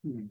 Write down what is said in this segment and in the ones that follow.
Hmm.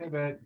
Hey, babe.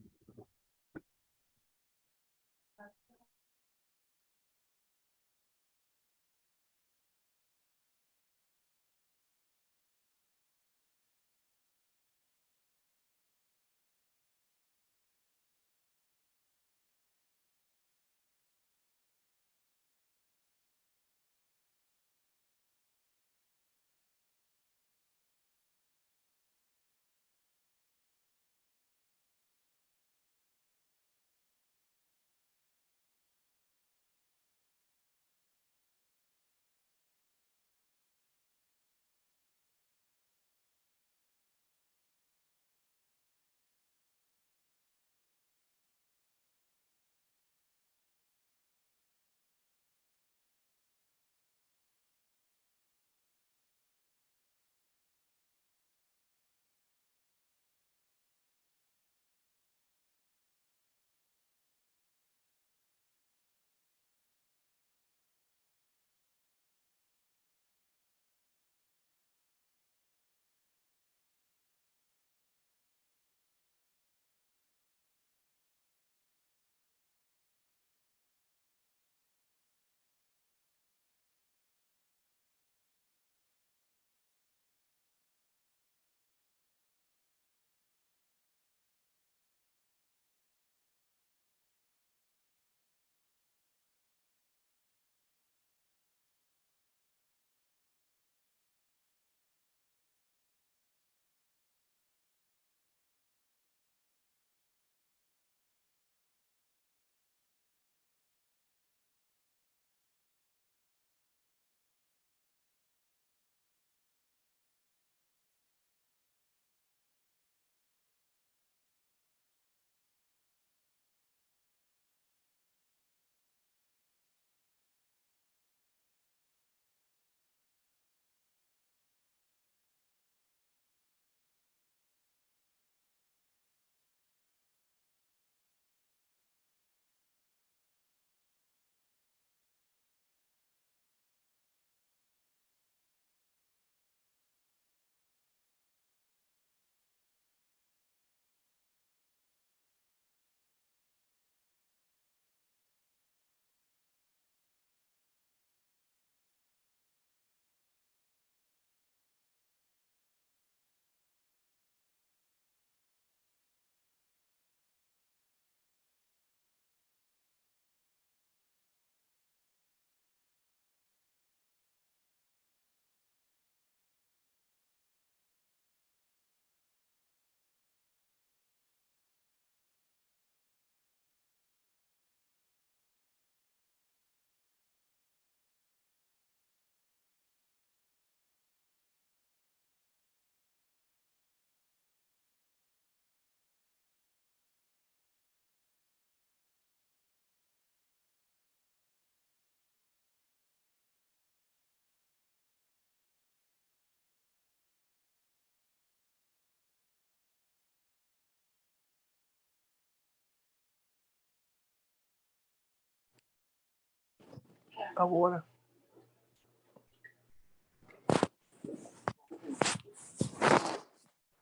Got water.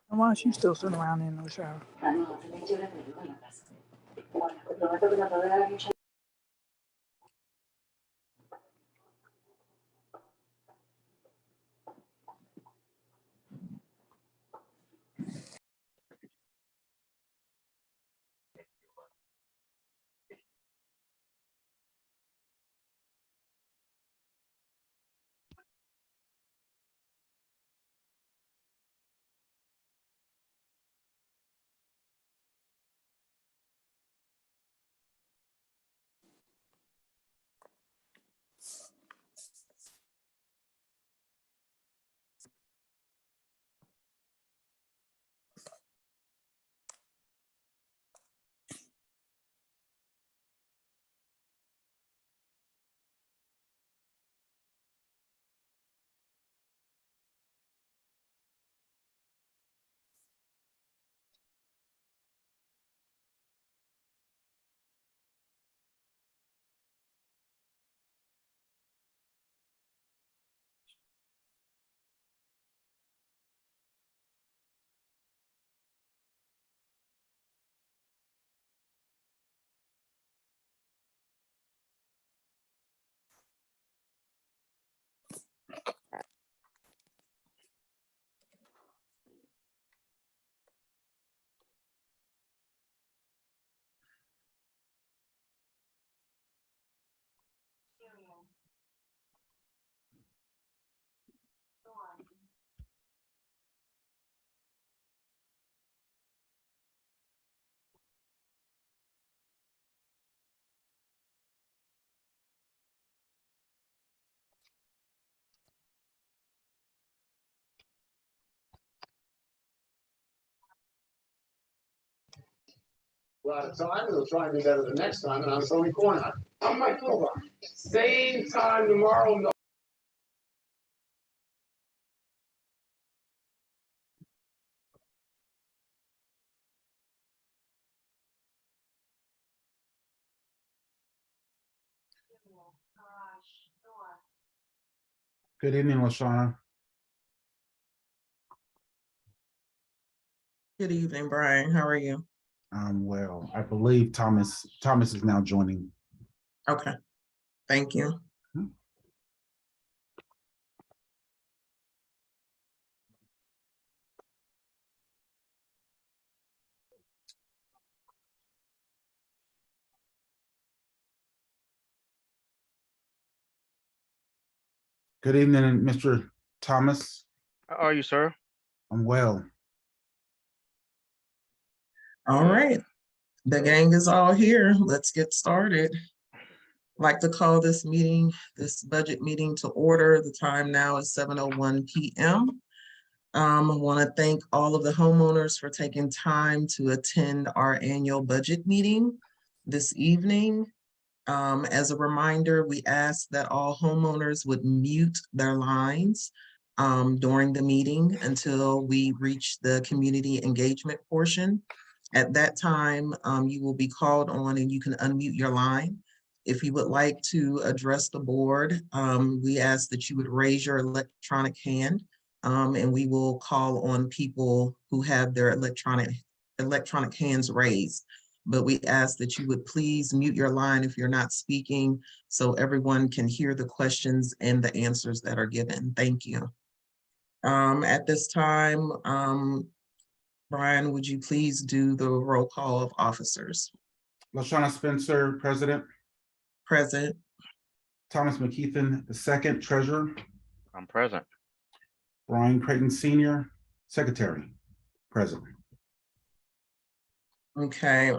Why is she still sitting around in the shower? We're out of time, and we'll try and do better the next time, and I'm Tony Cornett. I'm Mike Kovar. Same time tomorrow. No. Good evening, LaShawna. Good evening, Brian. How are you? Well, I believe Thomas is now joining. Okay, thank you. Good evening, Mr. Thomas. How are you, sir? I'm well. All right, the gang is all here. Let's get started. I'd like to call this budget meeting to order. The time now is 7:01 p.m. I want to thank all of the homeowners for taking time to attend our annual budget meeting this evening. As a reminder, we ask that all homeowners would mute their lines during the meeting until we reach the community engagement portion. At that time, you will be called on and you can unmute your line. If you would like to address the board, we ask that you would raise your electronic hand, and we will call on people who have their electronic hands raised. But we ask that you would please mute your line if you're not speaking so everyone can hear the questions and the answers that are given. Thank you. At this time, Brian, would you please do the roll call of officers? LaShawna Spencer, President. Present. Thomas McKeithen, II, Treasurer. I'm present. Brian Creighton, Senior, Secretary. Present. Okay,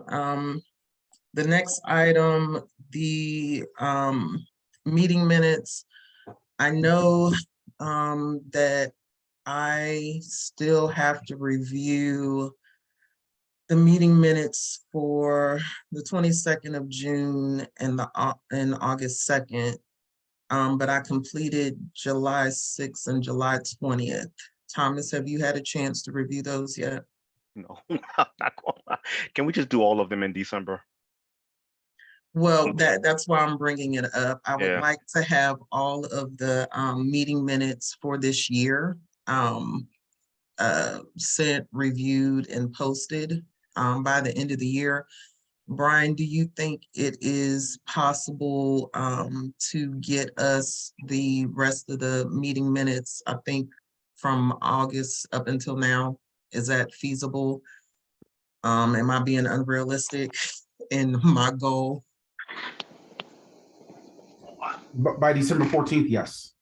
the next item, the meeting minutes. I know that I still have to review the meeting minutes for the 22nd of June and August 2nd. But I completed July 6th and July 20th. Thomas, have you had a chance to review those yet? No, I'm not gonna lie. Can we just do all of them in December? Well, that's why I'm bringing it up. I would Yeah. like to have all of the meeting minutes for this year sent, reviewed, and posted by the end of the year. Brian, do you think it is possible to get us the rest of the meeting minutes, I think from August up until now? Is that feasible? Am I being unrealistic in my goal? But by December 14th, yes.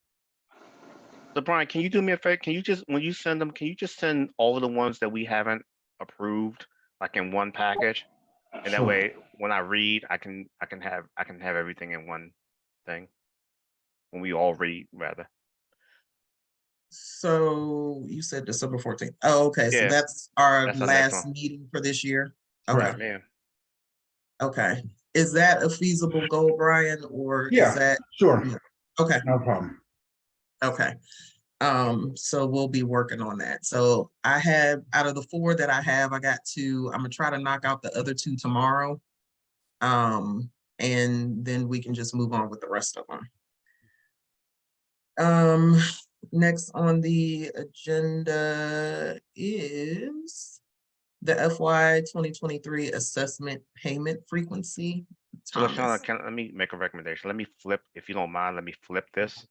So Brian, can you do me a favor? Can you just, when you send them, can you just send all of the ones that we haven't approved, like in one package? And that Sure. way, when I read, I can have everything in one thing. When we all read, rather. So you said December 14th. Oh, okay. So Yeah, that's our that's the next last one. meeting for this year. Correct. Okay. Man, Okay. Is that a feasible goal, Brian, or Yeah, is that? sure. Yeah. Okay. No problem. Okay. So we'll be working on that. So I have, out of the 4 that I have, I got 2. I'm gonna try to knock out the other 2 tomorrow. And then we can just move on with the rest of them. Next on the agenda is the FY 2023 assessment payment frequency. so Thomas. LaShawna, let me make a recommendation. Let me flip, if you don't mind, let me flip this.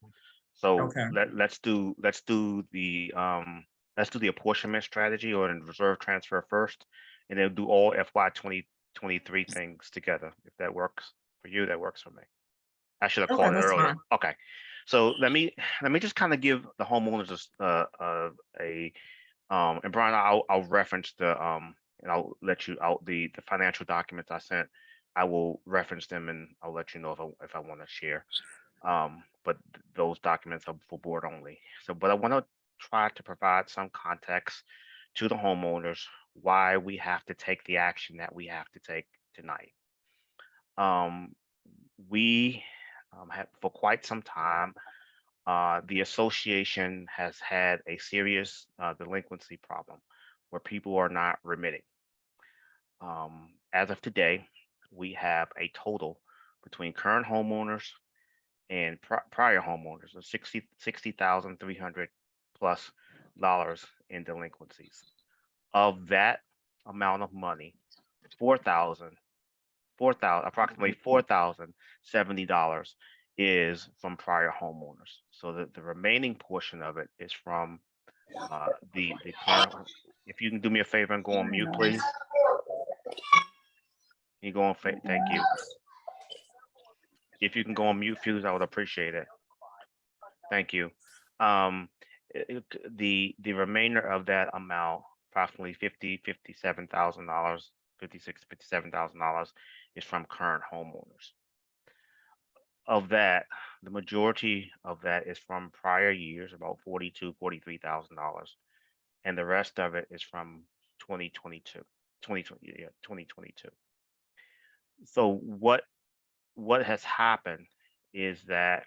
So Okay. let's do the apportionment strategy or the reserve transfer first, and then do all FY 2023 things together. If that works for you, that works for me. I should have Okay, called it that's earlier. fine. Okay, so let me just kind of give the homeowners and Brian, I'll reference the and I'll let you out the financial documents I sent. I will reference them and I'll let you know if I want to share. But those documents are for board only. So, but I want to try to provide some context to the homeowners why we have to take the action that we have to take tonight. We have for quite some time, the association has had a serious delinquency problem where people are not remitting. As of today, we have a total between current homeowners and prior homeowners of $60,300 plus in delinquencies. Of that amount of money, approximately $4,070 is from prior homeowners. So the remaining portion of it is from the current. If you can do me a favor and go on mute, please. You go on. Thank you. If you can go on mute, Fuse, I would appreciate it. Thank you. The remainder of that amount, approximately $57,000, $57,000 is from current homeowners. Of that, the majority of that is from prior years, about $43,000, and the rest of it is from 2022. So what has happened is that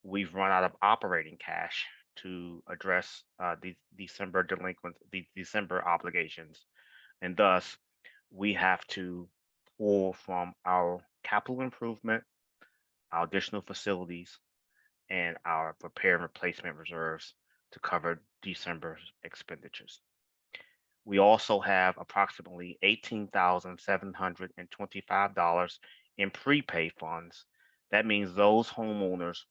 we've run out of operating cash to address the December obligations, and thus we have to pull from our capital improvement, our additional facilities, and our repair and replacement reserves to cover December's expenditures. We also have approximately $18,725 in prepaid funds. That means those homeowners,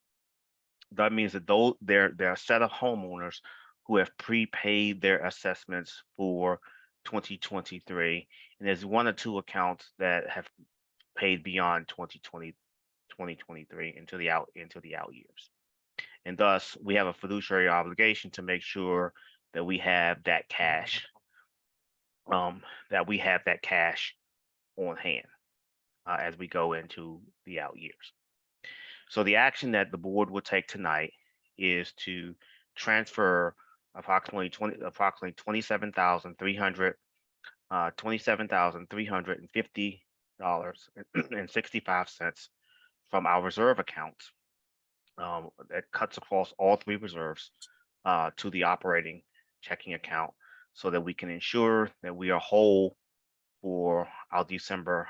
that means that there are a set of homeowners who have prepaid their assessments for 2023, and there's one or two accounts that have paid beyond 2023 into the out years. And thus we have a fiduciary obligation to make sure that we have that cash, on hand as we go into the out years. So the action that the board will take tonight is to transfer approximately $27,350.65 from our reserve accounts that cuts across all three reserves to the operating checking account, so that we can ensure that we are whole for our December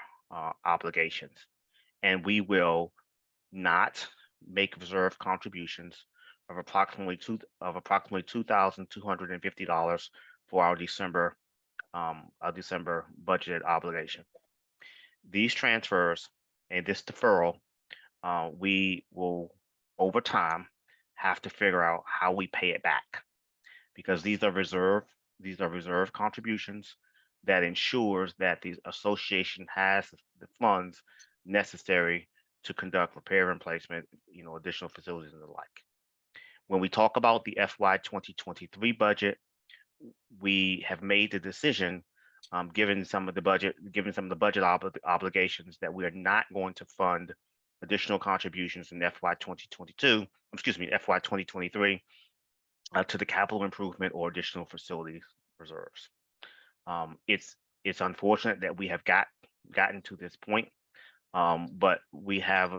obligations. And we will not make reserve contributions of approximately $2,250 for our December budgeted obligation. These transfers and this deferral, we will over time have to figure out how we pay it back, because these are reserve contributions that ensures that the association has the funds necessary to conduct repair and replacement, additional facilities and the like. When we talk about the FY 2023 budget, we have made the decision, given some of the budget obligations, that we are not going to fund additional contributions in FY 2023 to the capital improvement or additional facilities reserves. It's unfortunate that we have gotten to this point, but we have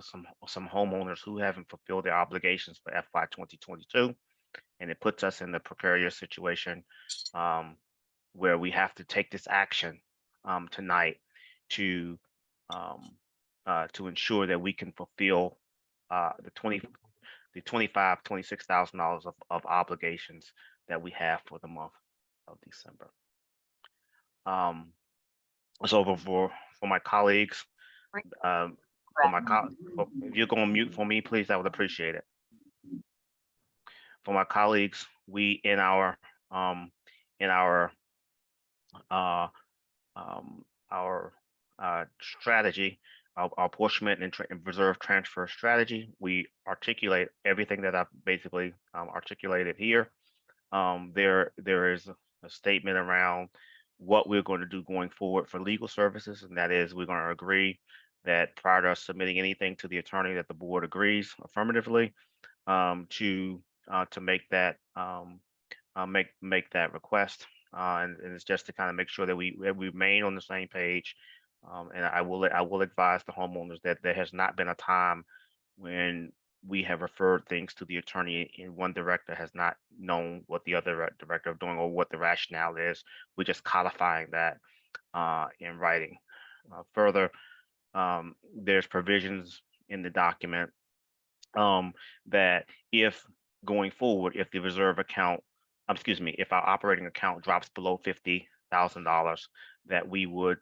some homeowners who haven't fulfilled their obligations for FY 2022, and it puts us in the precarious situation where we have to take this action tonight to ensure that we can fulfill the $26,000 of obligations that we have for the month of December. So for my colleagues, if you go on mute for me, please, I would appreciate it. For my colleagues, we in our strategy, our apportionment and reserve transfer strategy, we articulate everything that I've basically articulated here. There is a statement around what we're going to do going forward for legal services, and that is we're going to agree that prior to us submitting anything to the attorney, that the board agrees affirmatively to make that request and it's just to kind of make sure that we remain on the same page. And I will advise the homeowners that there has not been a time when we have referred things to the attorney and one director has not known what the other director is doing or what the rationale is. We're just codifying that in writing. Further, there's provisions in the document that if going forward, if the reserve account, excuse me, if our operating account drops below $50,000, that we would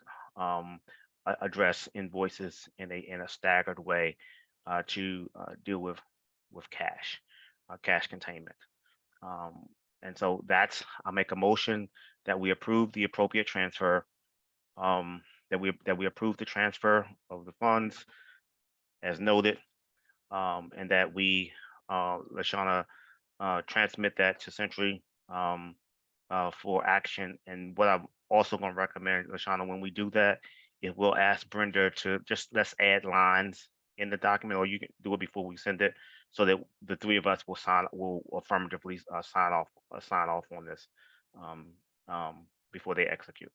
address invoices in a staggered way to deal with cash containment. And so I'll make a motion that we approve the appropriate transfer, that we approve the transfer of the funds as noted, and that we, Lashana, transmit that to Century for action. And what I'm also going to recommend, Lashana, when we do that, is we'll ask Brenda to let's add lines in the document, or you can do it before we send it, so that the three of us will affirmatively sign off on this before they execute.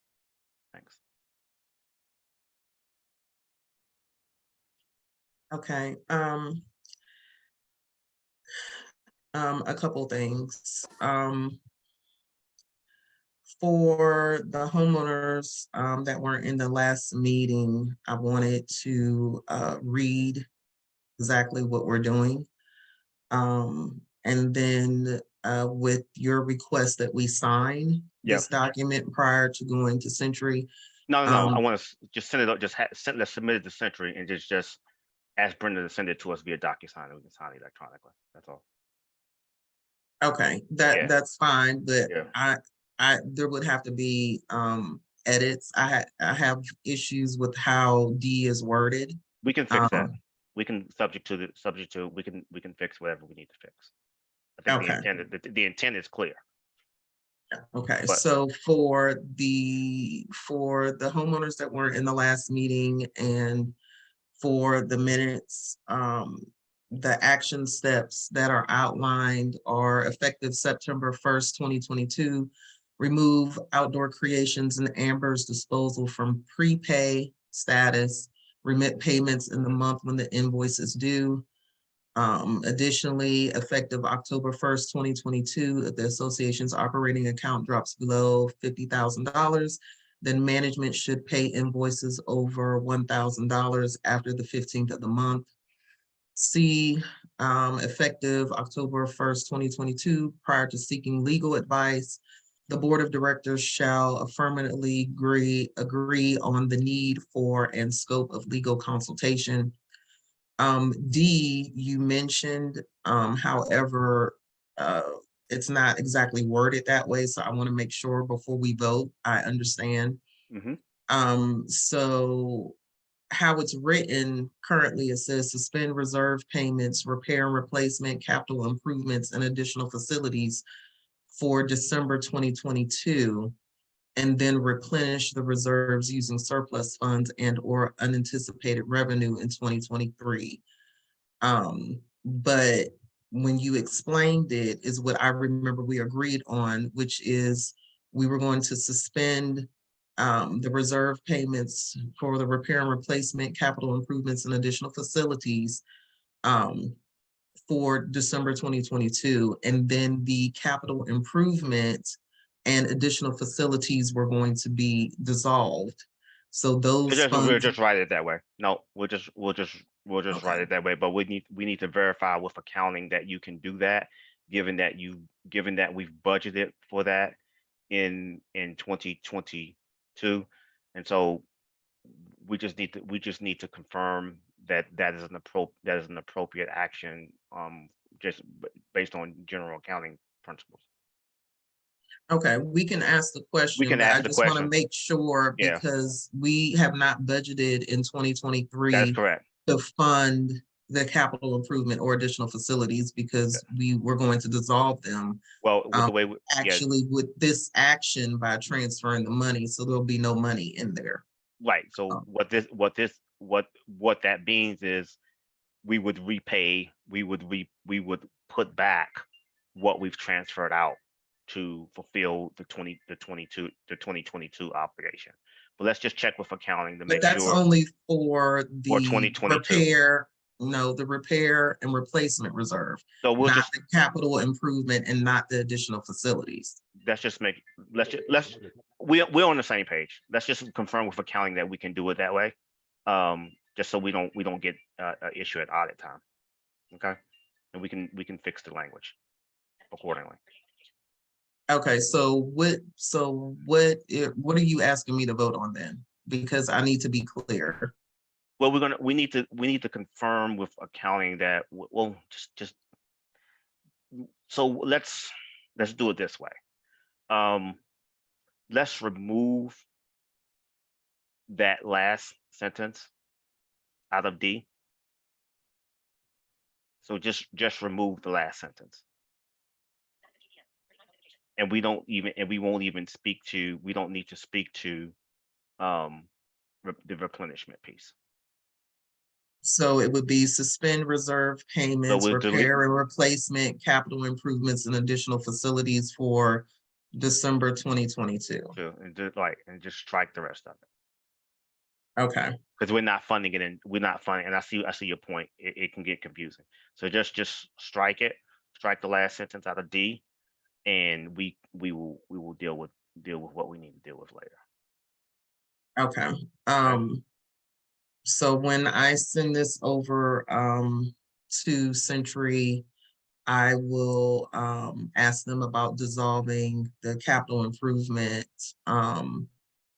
Thanks. Okay. A couple things. For the homeowners that weren't in the last meeting, I wanted to read exactly what we're doing. And then with your request that we sign this document prior to going to Century. No, I want to just send it up, let's submit it to Century and just ask Brenda to send it to us via DocuSign, and we can sign it electronically. That's all. Okay, that's fine, but there would have to be edits. I have issues with how D is worded. We can fix that. We can subject to we can fix whatever we need to fix. I think the intent is clear. Okay, so for the homeowners that weren't in the last meeting and for the minutes, the action steps that are outlined are effective September 1st, 2022, remove Outdoor Creations and Amber's disposal from prepay status, remit payments in the month when the invoice is due. Additionally, effective October 1st, 2022, if the association's operating account drops below $50,000, then management should pay invoices over $1,000 after the 15th of the month. C, effective October 1st, 2022, prior to seeking legal advice, the board of directors shall affirmatively agree on the need for and scope of legal consultation. D, you mentioned, however, it's not exactly worded that way, so I want to make sure before we vote, I understand. So how it's written currently, it says suspend reserve payments, repair and replacement, capital improvements, and additional facilities for December 2022, and then replenish the reserves using surplus funds and or unanticipated revenue in 2023. But when you explained it is what I remember we agreed on, which is we were going to suspend the reserve payments for the repair and replacement, capital improvements, and additional facilities for December 2022. And then the capital improvements and additional facilities were going to be dissolved. So those funds, we'll just write it that way. No, we'll just write it that way. But we need to verify with accounting that you can do that, given that we've budgeted for that in 2022, and so we just need to confirm that is an appropriate action, just based on general accounting principles. Okay, we can ask the question. We can ask the question. I just want to make sure, because we have not budgeted in 2023. That's correct. To fund the capital improvement or additional facilities, because we were going to dissolve them. Well, with the way with this action by transferring the money, so there'll be no money in there. Right. So what that means is we would repay, we would put back what we've transferred out to fulfill the 2022 obligation. But let's just check with accounting to But make that's sure only for for the 2022. repair, no, the repair and replacement reserve, So we'll not just, the capital improvement and not the additional facilities. let's just make, we're on the same page. Let's just confirm with accounting that we can do it that way. Just so we don't get an issue at audit time. Okay, and we can fix the language accordingly. Okay, so what are you asking me to vote on then? Because I need to be clear. Well, we need to confirm with accounting that, well, so let's do it this way. Let's remove that last sentence out of D. So just remove the last sentence. And we won't even speak to, we don't need to speak to the replenishment piece. So it would be suspend reserve payments, we'll delete- repair and replacement, capital improvements and additional facilities for December 2022. And just strike the rest of it. Okay, Because we're not funding it, and we're not funding, and I see your point. It can get confusing. So just strike it, strike the last sentence out of D, and we will deal with what we need to deal with later. okay. So when I send this over to Century, I will ask them about dissolving the capital improvement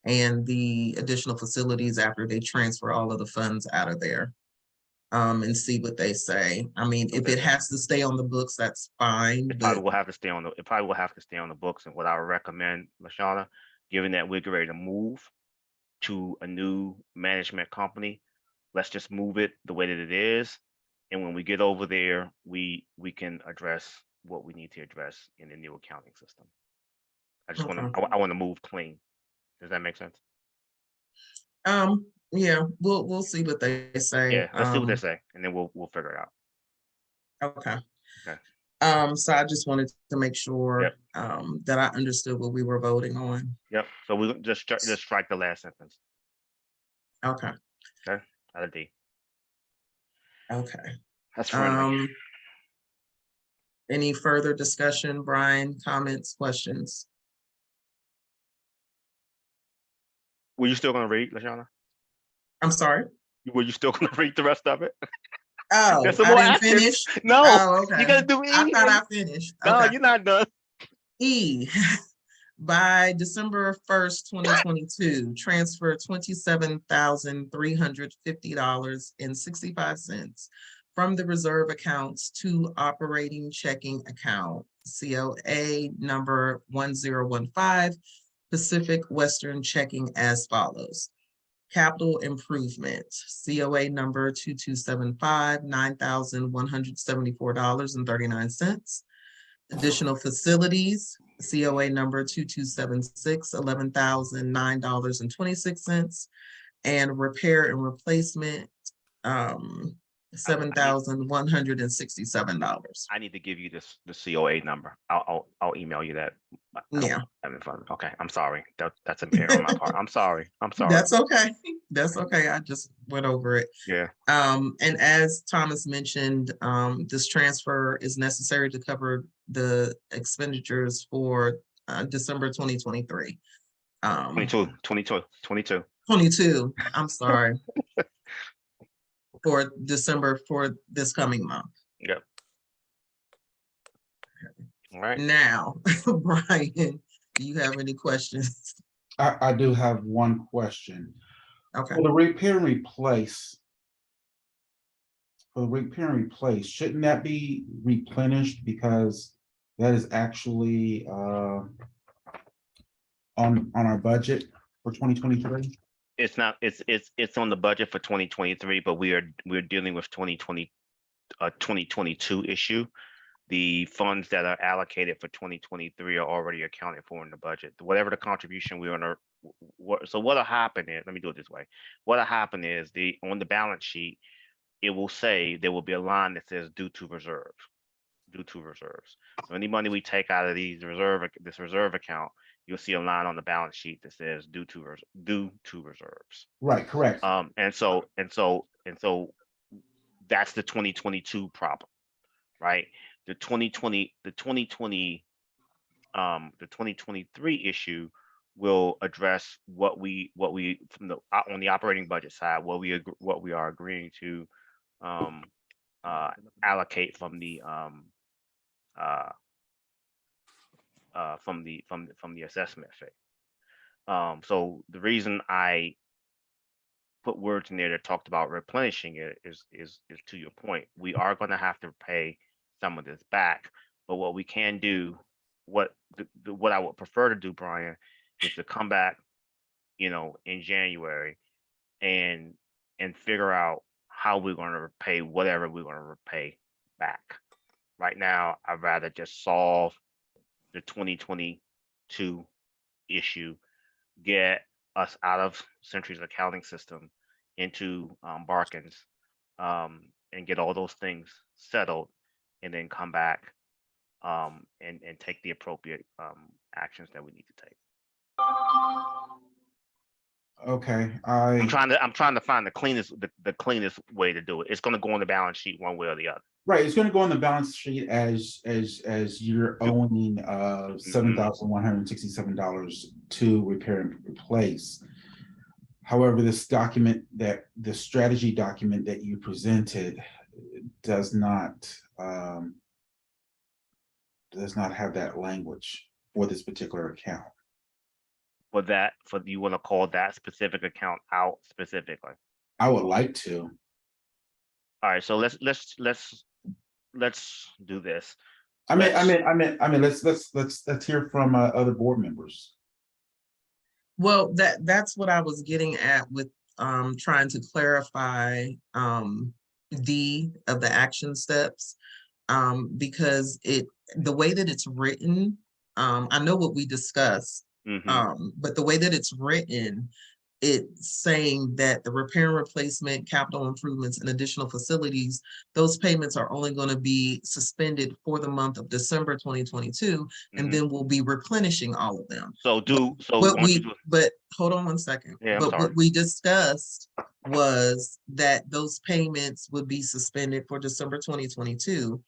and the additional facilities after they transfer all of the funds out of there and see what they say. I mean, if it has to stay on the books, that's fine. It But probably will have to stay on the books. And what I would recommend, Lashana, given that we're ready to move to a new management company, let's just move it the way that it is. And when we get over there, we can address what we need to address in the new accounting system. I just want to move clean. Does that make sense? yeah, we'll see what they say. Yeah, let's see what they say, and then we'll figure it out. Okay. Okay. So I just wanted to make sure Yep. that I understood what we were voting on. Yep. So we just strike the last sentence. Okay. Okay. Out of D. Okay. That's friendly. Any further discussion, Brian, comments, questions? Were you still going to read, Lashana? I'm sorry. Were you still going to read the rest of it? Oh, There's some I more didn't actions. finish. No, Oh, okay. you got to do E. I thought I finished. No, Okay. you're not done. E, by December 1st, 2022, transfer $27,350.65 from the reserve accounts to operating checking account, COA number 1015, Pacific Western Checking as follows. Capital improvement, COA number 2275, $9,174.39. Additional facilities, COA number 2276, $11,009.26. And repair and replacement, $7,167. I need to give you the COA number. I'll email you that. Yeah. Okay. I'm sorry. That's an error on my part. I'm sorry. That's okay. That's okay. I just went over it. Yeah. And as Thomas mentioned, this transfer is necessary to cover the expenditures for December 2023. 22, I'm sorry. For December, for this coming month. Yep. All right. Now, Brian, do you have any questions? I do have one question. Okay. For the repair and replace, shouldn't that be replenished because that is actually on our budget for 2023? It's not, it's on the budget for 2023, but we're dealing with 2022 issue. The funds that are allocated for 2023 are already accounted for in the budget. Whatever the contribution we're on, so what'll happen is, let me do it this way. What'll happen is on the balance sheet, it will say there will be a line that says due to reserve. due to reserves. So any money we take out of this reserve account, you'll see a line on the balance sheet that says due to reserves. Right, correct. And so that's the 2022 problem, right? The 2023 issue will address what we from the on the operating budget side, what we are agreeing to allocate from the assessment fee. So the reason I put words in there that talked about replenishing it is to your point. We are going to have to pay some of this back, but what we can do, what I would prefer to do, Brian, is to come back, in January and figure out how we're going to repay whatever we're going to repay back. Right now, I'd rather just solve the 2022 issue, get us out of Century's accounting system into Barkins, and get all those things settled, and then come back and take the appropriate actions that we need to take. Okay, I'm trying to find the cleanest way to do it. It's going to go on the balance sheet one way or the other. right, it's gonna go on the balance sheet as you're owing $7,167 to repair and replace. However, this document, the strategy document that you presented does not have that language for this particular account. For you want to call that specific account out specifically? I would like to. All right, so let's do this. I mean, let's hear from other board members. Well, that's what I was getting at with trying to clarify D of the action steps, because the way that it's written, I know what we discussed, but the way that it's written, it's saying that the repair and replacement, capital improvements, and additional facilities, those payments are only going to be suspended for the month of December 2022, and then we'll be replenishing all of them. But hold on one second. Yeah, I'm but sorry. What we discussed was that those payments would be suspended for December 2022.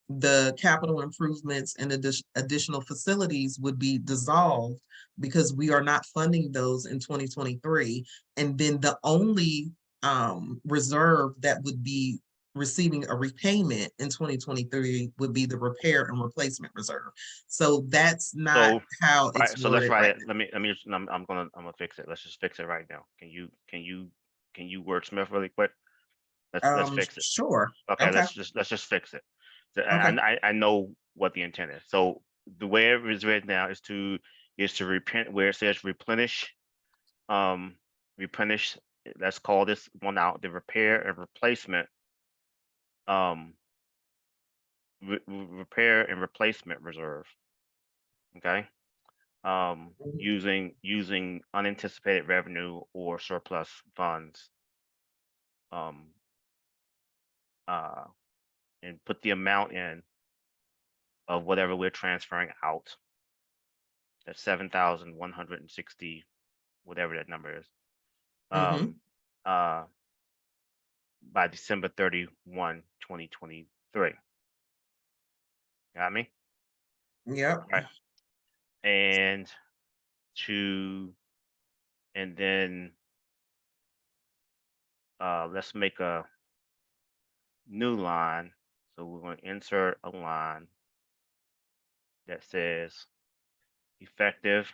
The capital improvements and additional facilities would be dissolved because we are not funding those in 2023. And then the only reserve that would be receiving a repayment in 2023 would be the repair and replacement reserve. So that's not how it's right. So let's write it. now. Let me. I'm gonna fix it. Let's just fix it right now. Can you wordsmith really quick? Let's fix it. Sure. Okay. Let's just fix it. Okay. I know what the intent is. So the way it is written now is to repent where it says replenish. Replenish. Let's call this one out. The repair and replacement. Repair and replacement reserve. Okay. Using unanticipated revenue or surplus funds. And put the amount in of whatever we're transferring out. That's 7,160, whatever that number is. By December 31, 2023. Got me? Yep. Right. And then let's make a new line. So we're going to insert a line that says effective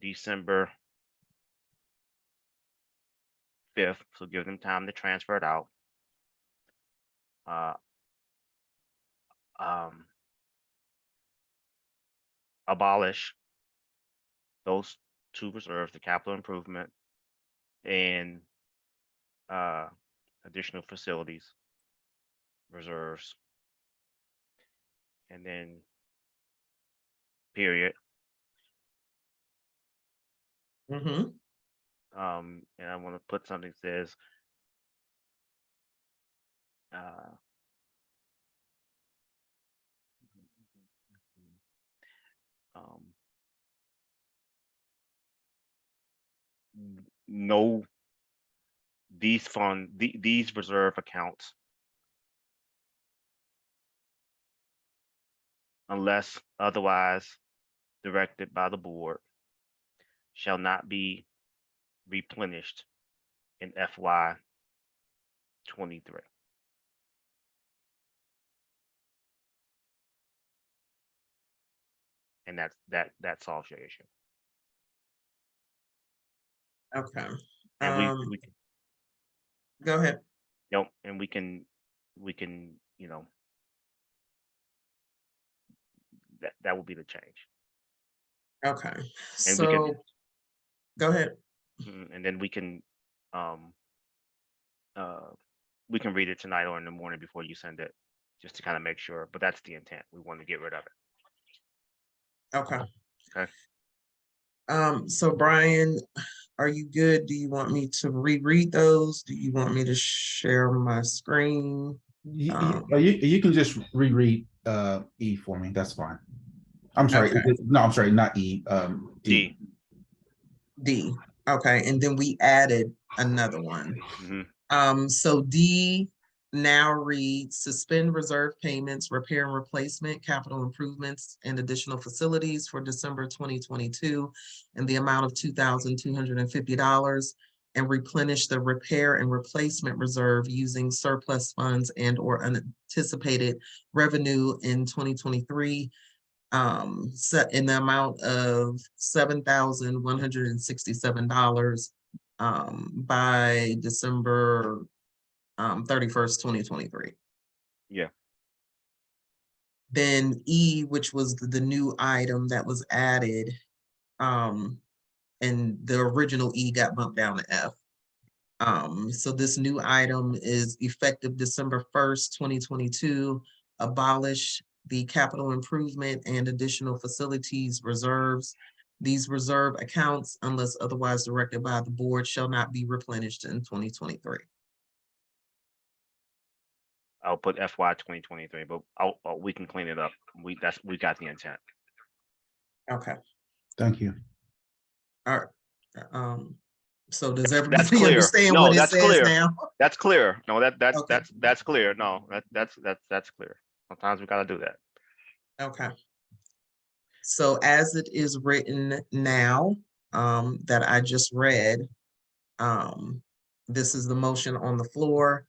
December 5th. So give them time to transfer it out. Abolish those two reserves, the capital improvement and additional facilities reserves, and then period. And I want to put something that says no, these reserve accounts, unless otherwise directed by the board, shall not be replenished in FY 23. And that solves your issue. Okay. And we can, Go ahead. and we can, you know, that will be the change. Okay, And we can, so go ahead. and then we can read it tonight or in the morning before you send it, just to kind of make sure, but that's the intent. We want to get rid of it. Okay. Okay. So Brian, are you good? Do you want me to reread those? Do you want me to share my screen? You can just reread E for me. That's fine. I'm sorry. Okay. No, I'm sorry, not E. D. D. Okay, and then we added another one. So D now reads suspend reserve payments, repair and replacement, capital improvements, and additional facilities for December 2022 in the amount of $2,250, and replenish the repair and replacement reserve using surplus funds and or unanticipated revenue in 2023 set in the amount of $7,167 by December 31st, 2023. Yeah. Then E, which was the new item that was added, and the original E got bumped down to F. So this new item is effective December 1st, 2022, abolish the capital improvement and additional facilities reserves. These reserve accounts, unless otherwise directed by the board, shall not be replenished in 2023. I'll put FY 2023, but we can clean it up. We got the intent. Okay. Thank you. All right. So does That's everybody clear. understand No, what it that's says clear. now? That's clear. No, that's Okay. that's clear. No, that's clear. Sometimes we gotta do that. Okay. So as it is written now, that I just read, this is the motion on the floor.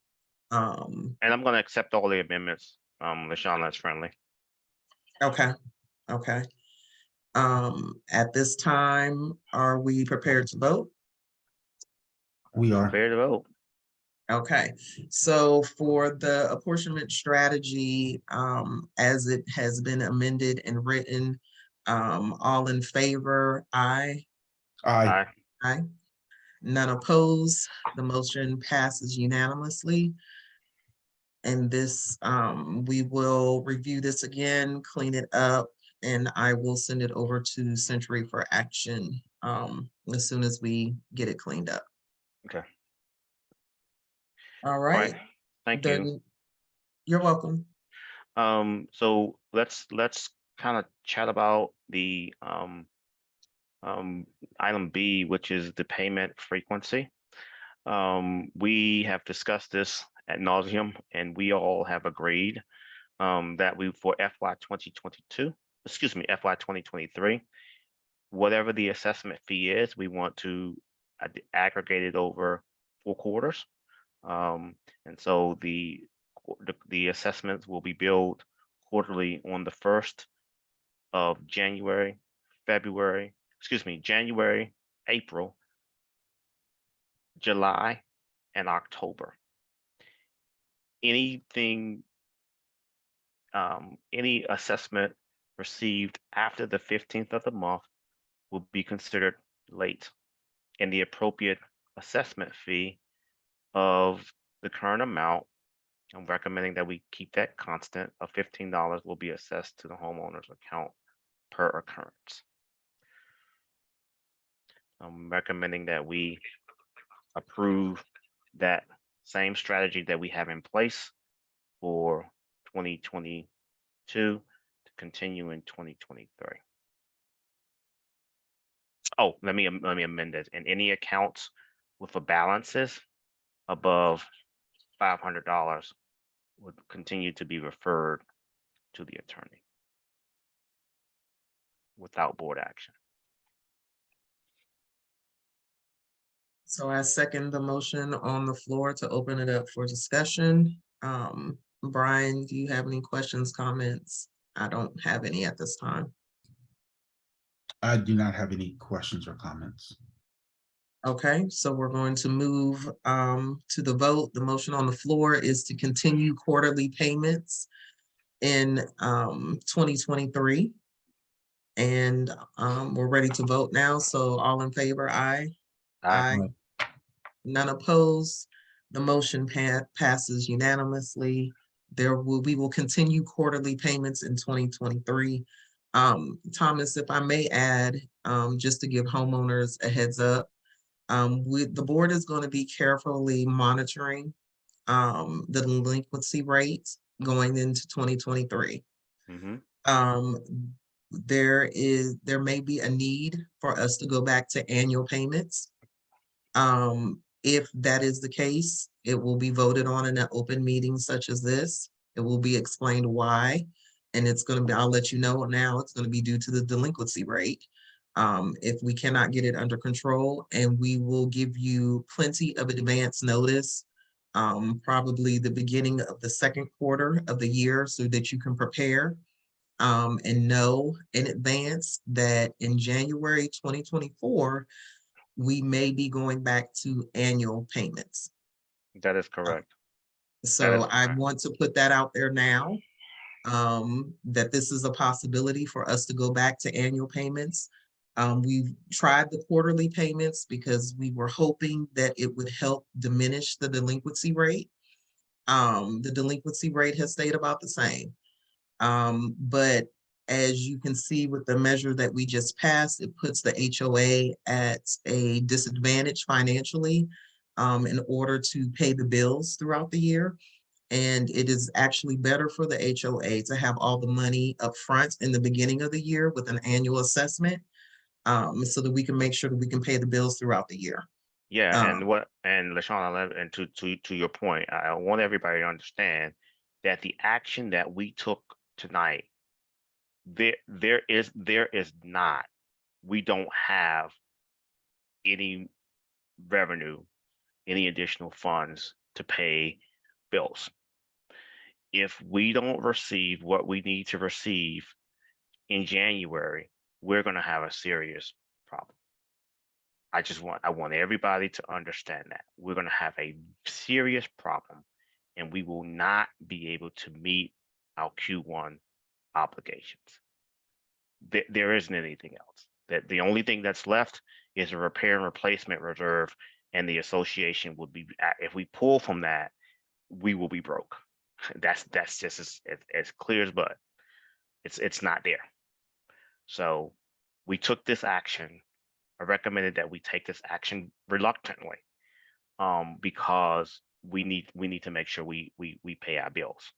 And I'm gonna accept all the amendments. LaShawn, that's friendly. Okay, okay. At this time, are we prepared to vote? We are. Prepare to vote. Okay, so for the apportionment strategy, as it has been amended and written, all in favor, aye. Aye. Aye. None opposed. The motion passes unanimously. And this, we will review this again, clean it up, and I will send it over to Century for action as soon as we get it cleaned up. Okay. All right. Thank you. You're welcome. So let's kind of chat about the item B, which is the payment frequency. We have discussed this ad nauseum, and we all have agreed that we, for FY 2022, excuse me, FY 2023, whatever the assessment fee is, we want to aggregate it over 4 quarters. And so the assessments will be billed quarterly on the 1st of January, February, excuse me, January, April, July, and October. Anything, any assessment received after the 15th of the month will be considered late, and the appropriate assessment fee of the current amount, I'm recommending that we keep that constant of $15, will be assessed to the homeowner's account per occurrence. I'm recommending that we approve that same strategy that we have in place for 2022 to continue in 2023. Oh, let me amend it. In any accounts with the balances above $500 would continue to be referred to the attorney without board action. So I second the motion on the floor to open it up for discussion. Brian, do you have any questions, comments? I don't have any at this time. I do not have any questions or comments. Okay, so we're going to move to the vote. The motion on the floor is to continue quarterly payments in 2023. And we're ready to vote now. So all in favor, aye. Aye. None opposed. The motion passes unanimously. We will continue quarterly payments in 2023. Thomas, if I may add, just to give homeowners a heads up, the board is going to be carefully monitoring the delinquency rate going into 2023. There may be a need for us to go back to annual payments. If that is the case, it will be voted on in an open meeting such as this. It will be explained why, and it's going to be, I'll let you know now, it's going to be due to the delinquency rate. If we cannot get it under control, and we will give you plenty of advance notice, probably the beginning of the second quarter of the year, so that you can prepare and know in advance that in January 2024, we may be going back to annual payments. That is correct. So I want to put that out there now, that this is a possibility for us to go back to annual payments. We've tried the quarterly payments because we were hoping that it would help diminish the delinquency rate. The delinquency rate has stayed about the same. But as you can see with the measure that we just passed, it puts the HOA at a disadvantage financially in order to pay the bills throughout the year. And it is actually better for the HOA to have all the money up front in the beginning of the year with an annual assessment, so that we can make sure that we can pay the bills throughout the year. Yeah, and LaShawn, and to your point, I want everybody to understand that the action that we took tonight, there is not, we don't have any revenue, any additional funds to pay bills. If we don't receive what we need to receive in January, we're going to have a serious problem. I want everybody to understand that we're going to have a serious problem, and we will not be able to meet our Q1 obligations. There isn't anything else. That the only thing that's left is a repair and replacement reserve, and the association would be, if we pull from that, we will be broke. That's just as clear as mud. It's not there. So we took this action. I recommended that we take this action reluctantly, because we need to make sure we pay our bills.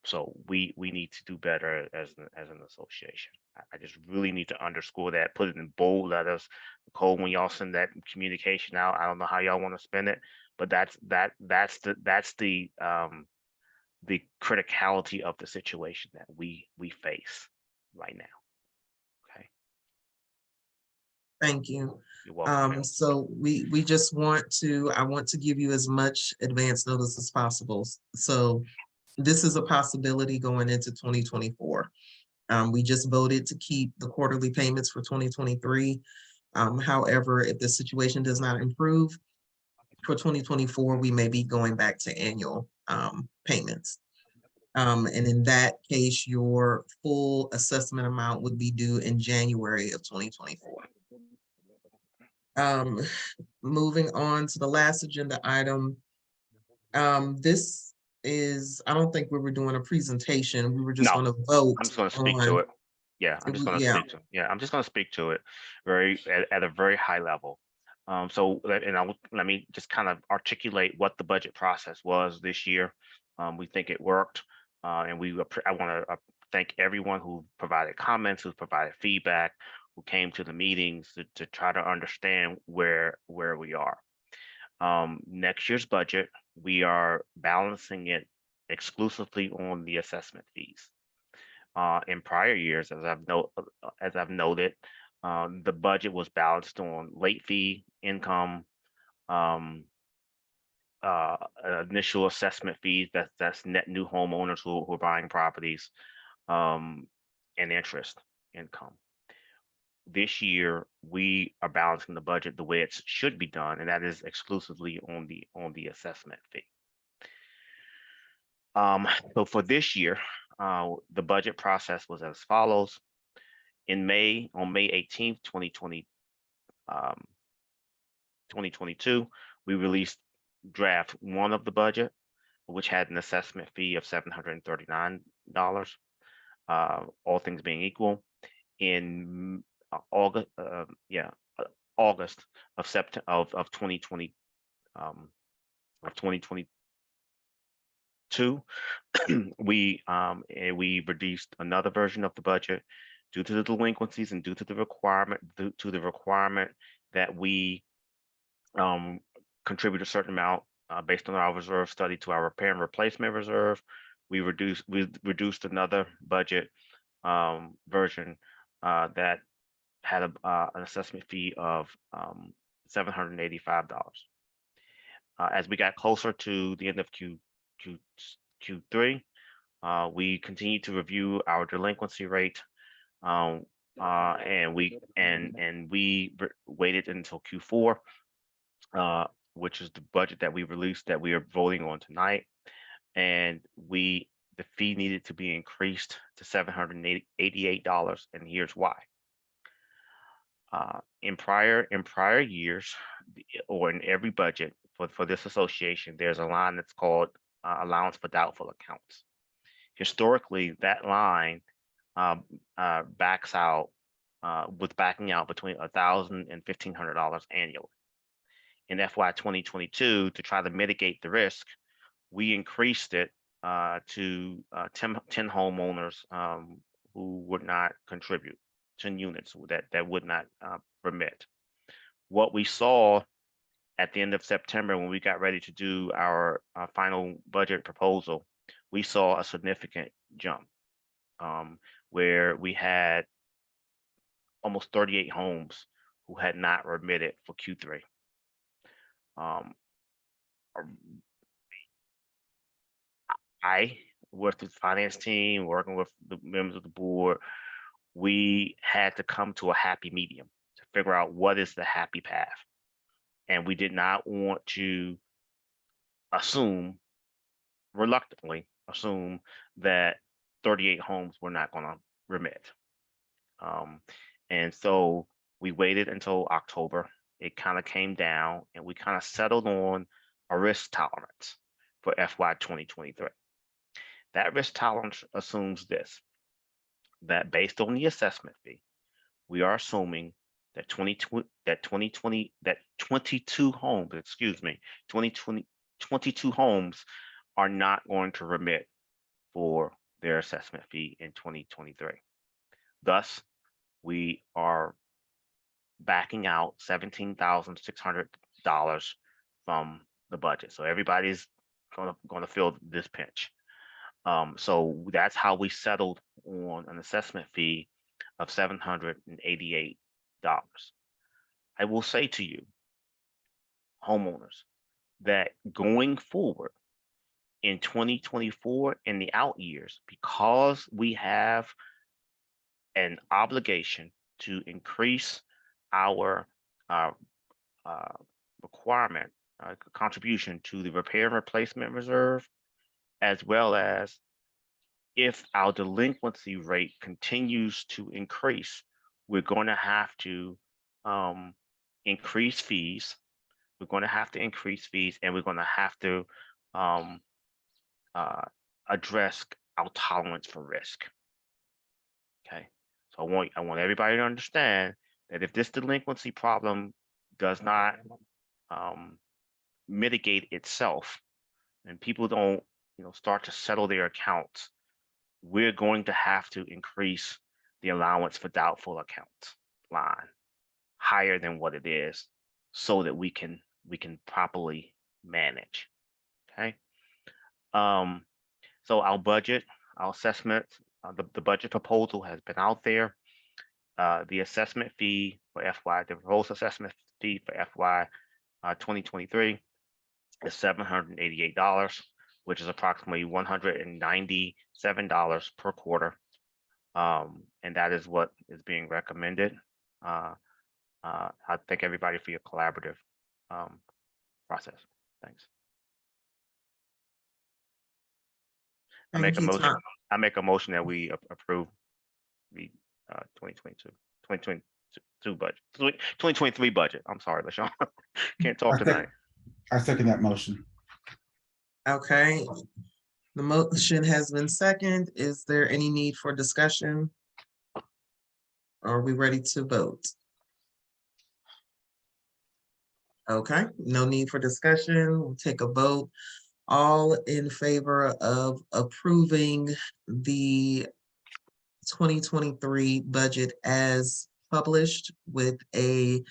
So we need to do better as an association. I just really need to underscore that, put it in bold letters. Nicole, when y'all send that communication out, I don't know how y'all want to spend it, but that's the criticality of the situation that we face right now. Okay. Thank you. You're welcome. So we just I want to give you as much advance notice as possible. So this is a possibility going into 2024. We just voted to keep the quarterly payments for 2023. However, if the situation does not improve for 2024, we may be going back to annual payments. And in that case, your full assessment amount would be due in January of 2024. Moving on to the last agenda item. This is, I don't think we were doing a presentation. We were just going to vote. I'm just going to speak to it. Yeah, I'm just going to speak to it. Yeah, I'm just going to speak to it at a very high level. So, let me just kind of articulate what the budget process was this year. We think it worked, and I want to thank everyone who provided comments, who provided feedback. who came to the meetings to try to understand where we are. Next year's budget, we are balancing it exclusively on the assessment fees. In prior years, as I've noted, the budget was balanced on late fee income, initial assessment fees, that's net new homeowners who are buying properties, and interest income. This year, we are balancing the budget the way it should be done, and that is exclusively on the assessment fee. So for this year, the budget process was as follows. On May 18th, 2022, we released draft 1 of the budget, which had an assessment fee of $739, all things being equal. In August of 2022, we reduced another version of the budget due to the delinquencies and due to the requirement that we contribute a certain amount based on our reserve study to our repair and replacement reserve. We reduced another budget version that had an assessment fee of $785. As we got closer to the end of Q3, we continued to review our delinquency rate, and we waited until Q4, which is the budget that we released that we are voting on tonight, and the fee needed to be increased to $788, and here's why. In prior years, or in every budget for this association, there's a line that's called allowance for doubtful accounts. Historically, that line backs out was backing out between $1,000 and $1,500 annually. In FY 2022, to try to mitigate the risk, we increased it to 10 homeowners who would not contribute, 10 units that would not remit. What we saw at the end of September, when we got ready to do our final budget proposal, we saw a significant jump where we had almost 38 homes who had not remitted for Q3. I, with the finance team, working with the members of the board, we had to come to a happy medium to figure out what is the happy path. And we did not want to reluctantly assume that 38 homes were not going to remit. And so we waited until October. It kind of came down and we kind of settled on a risk tolerance for FY 2023. That risk tolerance assumes this, that based on the assessment fee, we are assuming that 22 homes are not going to remit for their assessment fee in 2023. Thus, we are backing out $17,600 from the budget. So everybody's going to feel this pinch. So that's how we settled on an assessment fee of $788. I will say to you, homeowners, that going forward in 2024 and the out years, because we have an obligation to increase our requirement, contribution to the repair and replacement reserve, as well as if our delinquency rate continues to increase, we're going to have to increase fees. We're going to have to increase fees, and we're going to have to address our tolerance for risk. Okay, so I want everybody to understand that if this delinquency problem does not mitigate itself, and people don't start to settle their accounts, we're going to have to increase the allowance for doubtful accounts. line higher than what it is so that we can properly manage. Okay. So our budget, our assessment, the budget proposal has been out there. The assessment fee for FY, the proposed assessment fee for FY 2023 is $788, which is approximately $197 per quarter. And that is what is being recommended. I thank everybody for your collaborative process. Thanks. I make Thank a you, motion. Tom. I make a motion that we approve the 2022 budget, 2023 budget. I'm sorry, LaShawn. Can't talk tonight. I second that motion. Okay. The motion has been seconded. Is there any need for discussion? Are we ready to vote? Okay, no need for discussion. We'll take a vote. All in favor of approving the 2023 budget as published with a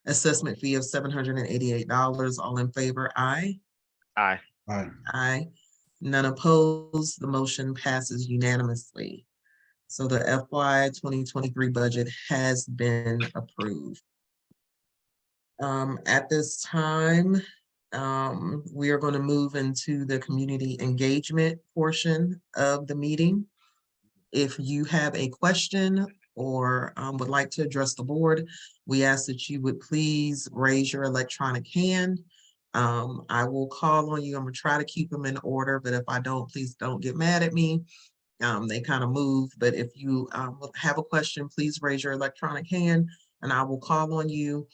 assessment fee of $788. All in favor, aye. Aye. Aye. Aye. None opposed. The motion passes unanimously. So the FY 2023 budget has been approved. At this time, we are going to move into the community engagement portion of the meeting. If you have a question or would like to address the board, we ask that you would please raise your electronic hand. I will call on you. I'm gonna try to keep them in order, but if I don't, please don't get mad at me. They kind of move, but if you have a question, please raise your electronic hand and I will call on you.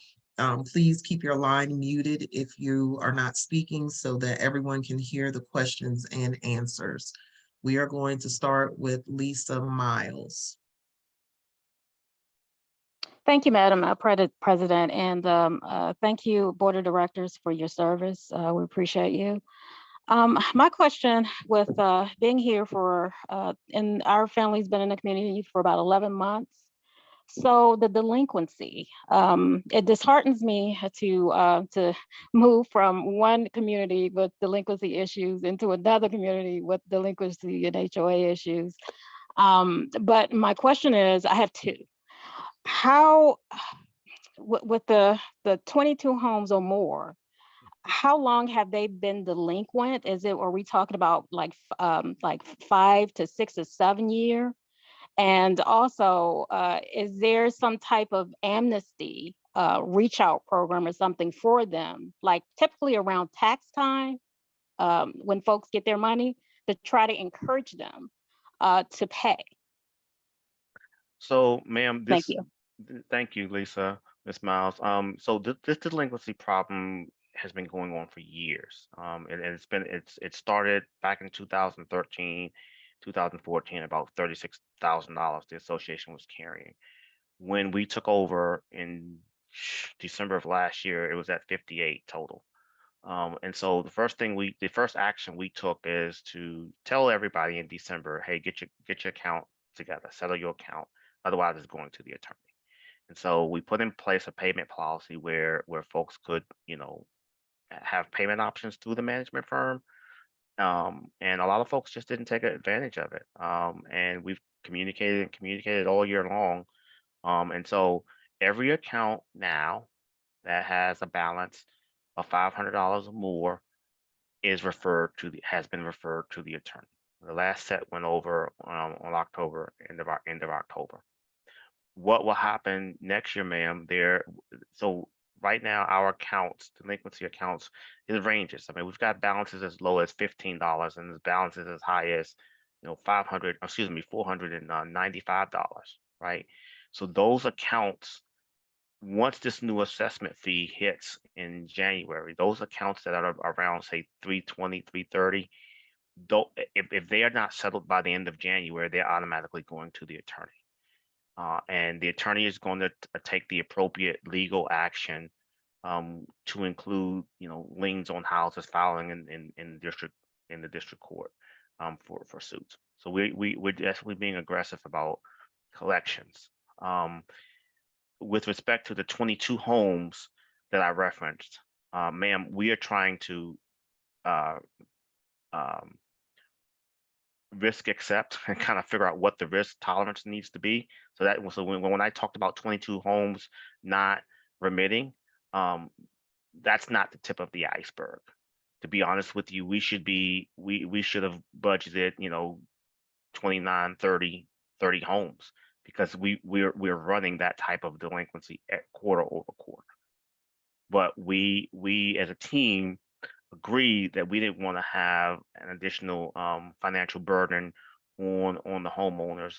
Please keep your line muted if you are not speaking so that everyone can hear the questions and answers. We are going to start with Lisa Miles. Thank you, Madam President, and thank you, Board of Directors, for your service. We appreciate you. My question with being here for, and our family's been in the community for about 11 months. So the delinquency, it disheartens me to move from one community with delinquency issues into another community with delinquency and HOA issues. But my question is, I have two. How, with the 22 homes or more, how long have they been delinquent? Are we talking about like 5 to 6 or 7 years? And also, is there some type of amnesty reach out program or something for them, like typically around tax time, when folks get their money, to try to encourage them to pay? So, ma'am, Thank you. Thank you, Lisa, Ms. Miles. So this delinquency problem has been going on for years. And it started back in 2013, 2014, about $36,000 the association was carrying. When we took over in December of last year, it was at 58 total. And so the first action we took is to tell everybody in December, hey, get your account together, settle your account. Otherwise, it's going to the attorney. And so we put in place a payment policy where folks could, have payment options through the management firm. And a lot of folks just didn't take advantage of it. And we've communicated all year long. And so every account now that has a balance of $500 or more has been referred to the attorney. The last set went over on October, end of October. What will happen next year, ma'am? So right now our accounts, delinquency accounts, it ranges. I mean, we've got balances as low as $15 and there's balances as high as $495, right? So those accounts, once this new assessment fee hits in January, those accounts that are around, say, 320, 330, if they are not settled by the end of January, they're automatically going to the attorney. And the attorney is going to take the appropriate legal action to include, liens on houses filing in the district court for suits. So we're definitely being aggressive about collections. with respect to the 22 homes that I referenced, ma'am, we are trying to uh, um, risk accept and kind of figure out what the risk tolerance needs to be. So that so when I talked about 22 homes not remitting, that's not the tip of the iceberg. To be honest with you, we should have budgeted, 29, 30 homes, because we're running that type of delinquency at quarter over quarter. But we as a team agreed that we didn't want to have an additional financial burden on the homeowners,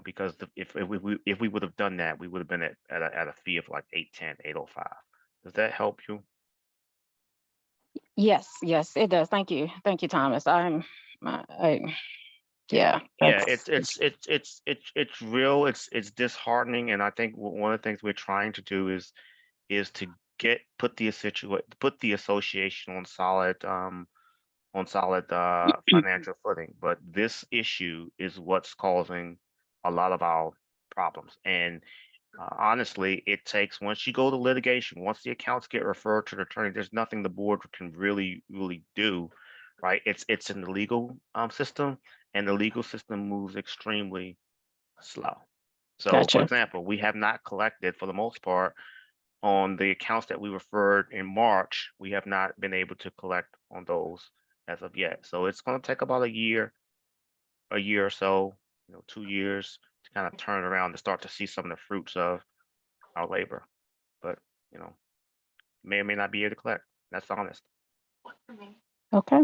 because if we would have done that, we would have been at a fee of like 810, 805. Does that help you? Yes, yes, it does. Thank you. Thank you, Thomas. Yeah, Yeah, that's, it's real. It's disheartening, and I think one of the things we're trying to do is to put the association on solid financial footing. But this issue is what's causing a lot of our problems. And honestly, it takes, once you go to litigation, once the accounts get referred to the attorney, there's nothing the board can really do, right? It's in the legal system, and the legal system moves extremely slow. So, for gotcha. example, we have not collected, for the most part, on the accounts that we referred in March. We have not been able to collect on those as of yet. So it's going to take about a year or so, 2 years, to kind of turn around to start to see some of the fruits of our labor. But, may or may not be able to collect. That's honest. Okay,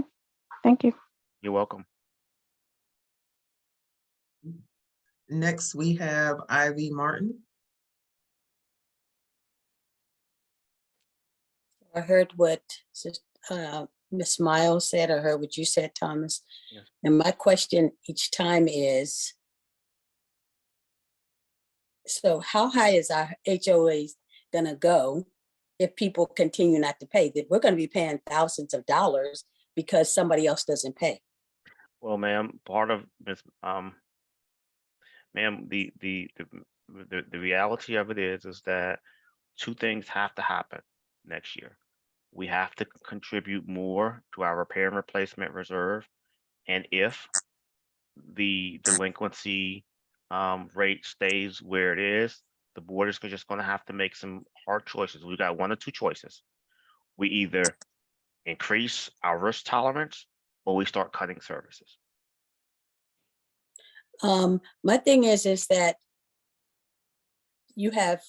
thank you. You're welcome. Next, we have Ivy Martin. I heard what Ms. Miles said. I heard what you said, Thomas. Yes. And my question each time is, so how high is our HOA gonna go if people continue not to pay? That we're gonna be paying thousands of dollars because somebody else doesn't pay. Well, ma'am, part of this, ma'am, the reality of it is that two things have to happen next year. We have to contribute more to our repair and replacement reserve, and if the delinquency rate stays where it is, the board is just going to have to make some hard choices. We got one or two choices. We either increase our risk tolerance, or we start cutting services. My thing is that you have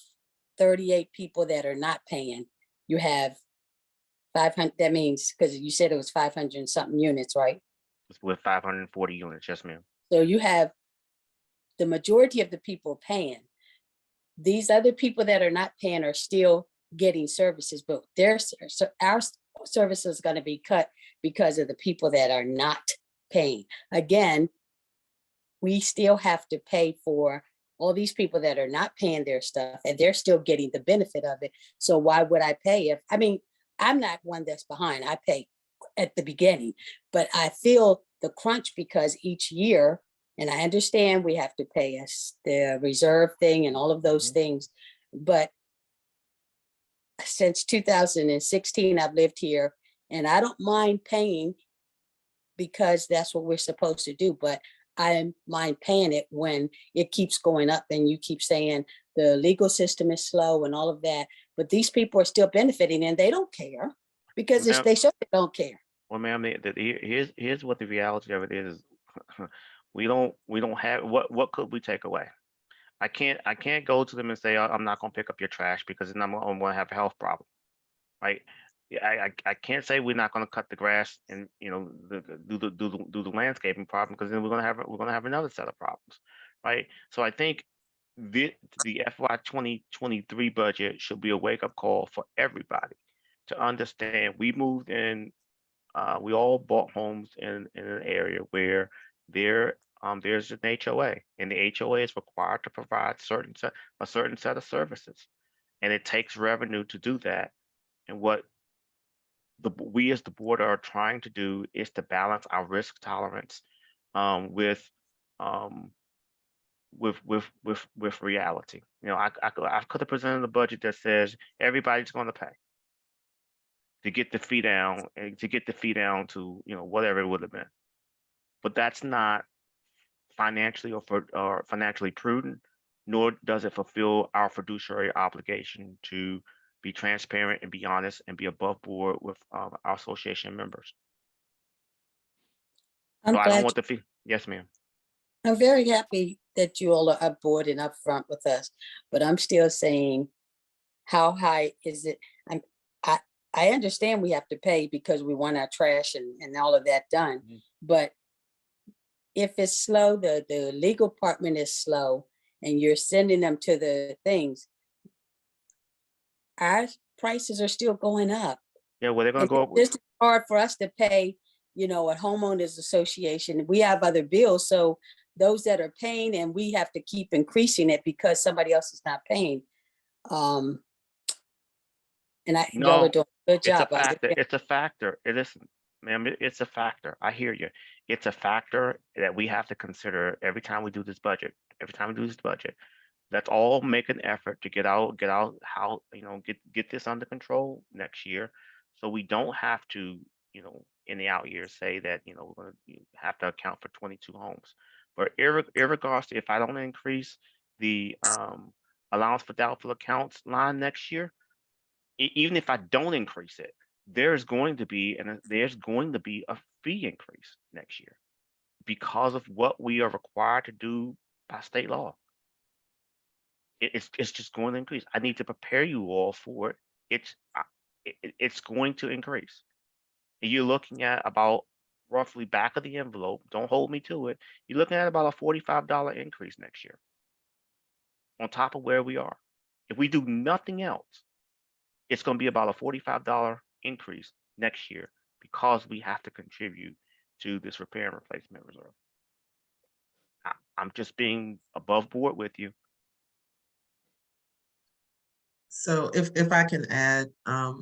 38 people that are not paying. You have 500, that means, because you said it was 500 and something units, right? With 540 units, yes, ma'am. So you have the majority of the people paying. These other people that are not paying are still getting services, but our service is going to be cut because of the people that are not paying. Again, we still have to pay for all these people that are not paying their stuff, and they're still getting the benefit of it. So why would I pay if, I'm not one that's behind. I pay at the beginning, but I feel the crunch because each year, and I understand we have to pay us the reserve thing and all of those things, but since 2016, I've lived here, and I don't mind paying because that's what we're supposed to do, but I mind paying it when it keeps going up and you keep saying the legal system is slow and all of that, but these people are still benefiting and they don't care because Well, they certainly don't care. Well, ma'am, here's what the reality of it is. We don't have, what could we take away? I can't go to them and say, I'm not going to pick up your trash because then I'm going to have a health problem, right? I can't say we're not going to cut the grass and do the landscaping problem, because then we're going to have another set of problems, right? So I think the FY 2023 budget should be a wake up call for everybody to understand. We moved in, we all bought homes in an area where there's an HOA, and the HOA is required to provide a certain set of services, and it takes revenue to do that. And what we as the board are trying to do is to balance our risk tolerance with with reality. You know, I could have presented a budget that says everybody's going to pay to get the fee down and to get the fee down to, you know, whatever it would have been. But that's not financially or financially prudent, nor does it fulfill our fiduciary obligation to be transparent and be honest and be above board with our association members. I'm So I don't glad, want the fee. Yes, ma'am. I'm very happy that you all are aboard and upfront with us, but I'm still saying, how high is it? I, I understand we have to pay because we want our trash and all of that done, Mhm. but if it's slow, the legal department is slow, and you're sending them to the things, our prices are still going up. Yeah, well, they're going And to go up. it's just hard for us to pay, you know, a homeowners association. We have other bills, so those that are paying, and we have to keep increasing it because somebody else is not paying. And y'all are No, doing a good it's a job. factor. It's a factor. It is, ma'am, it's a factor. I hear you. It's a factor that we have to consider every time we do this budget. Every time we do this budget, let's all make an effort to get out how, you know, get this under control next year, so we don't have to, you know, in the out years say that, you know, we're going to have to account for 22 homes. But irregardless, if I don't increase the allowance for doubtful accounts line next year, even if I don't increase it, there's going to be a fee increase next year because of what we are required to do by state law. It's just going to increase. I need to prepare you all for it. It's going to increase. You're looking at about roughly back of the envelope. Don't hold me to it. You're looking at about a $45 increase next year on top of where we are. If we do nothing else, it's going to be about a $45 increase next year because we have to contribute to this repair and replacement reserve. I'm just being above board with you. So if I can add,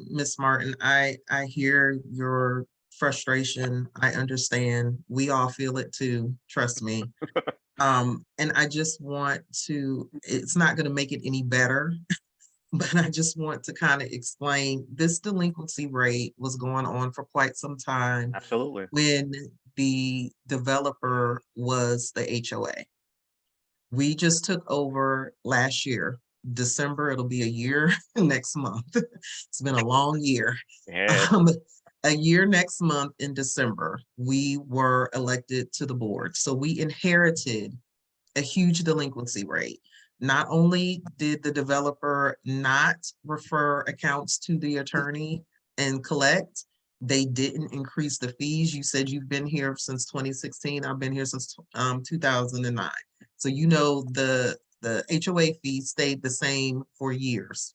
Ms. Martin, I hear your frustration. I understand. We all feel it too, trust me. And I just want to, it's not going to make it any better, but I just want to kind of explain this delinquency rate was going on for quite some time Absolutely. when the developer was the HOA. We just took over last year, December. It'll be a year next month. It's been a long year. Yeah. A year next month in December, we were elected to the board. So we inherited a huge delinquency rate. Not only did the developer not refer accounts to the attorney and collect, they didn't increase the fees. You said you've been here since 2016. I've been here since 2009. So you know the HOA fee stayed the same for years.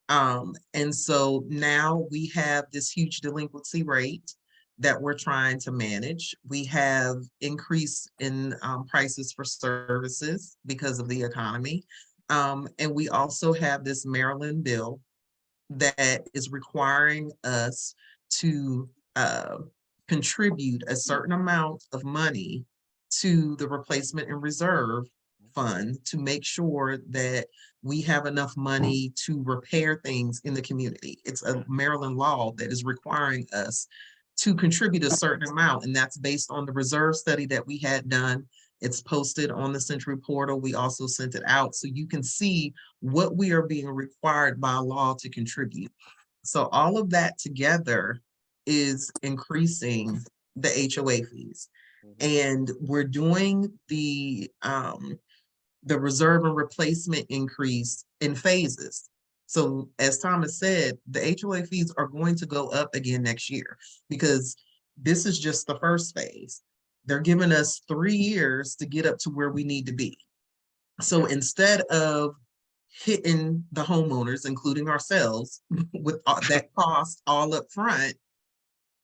And so now we have this huge delinquency rate that we're trying to manage. We have increase in prices for services because of the economy. And we also have this Maryland bill that is requiring us to contribute a certain amount of money to the replacement and reserve fund to make sure that we have enough money to repair things in the community. It's a Maryland law that is requiring us to contribute a certain amount, and that's based on the reserve study that we had done. It's posted on the Century portal. We also sent it out so you can see what we are being required by law to contribute. So all of that together is increasing the HOA fees. And we're doing the reserve and replacement increase in phases. So as Thomas said, the HOA fees are going to go up again next year because this is just the first phase. They're giving us 3 years to get up to where we need to be. So instead of hitting the homeowners, including ourselves, with that cost all up front,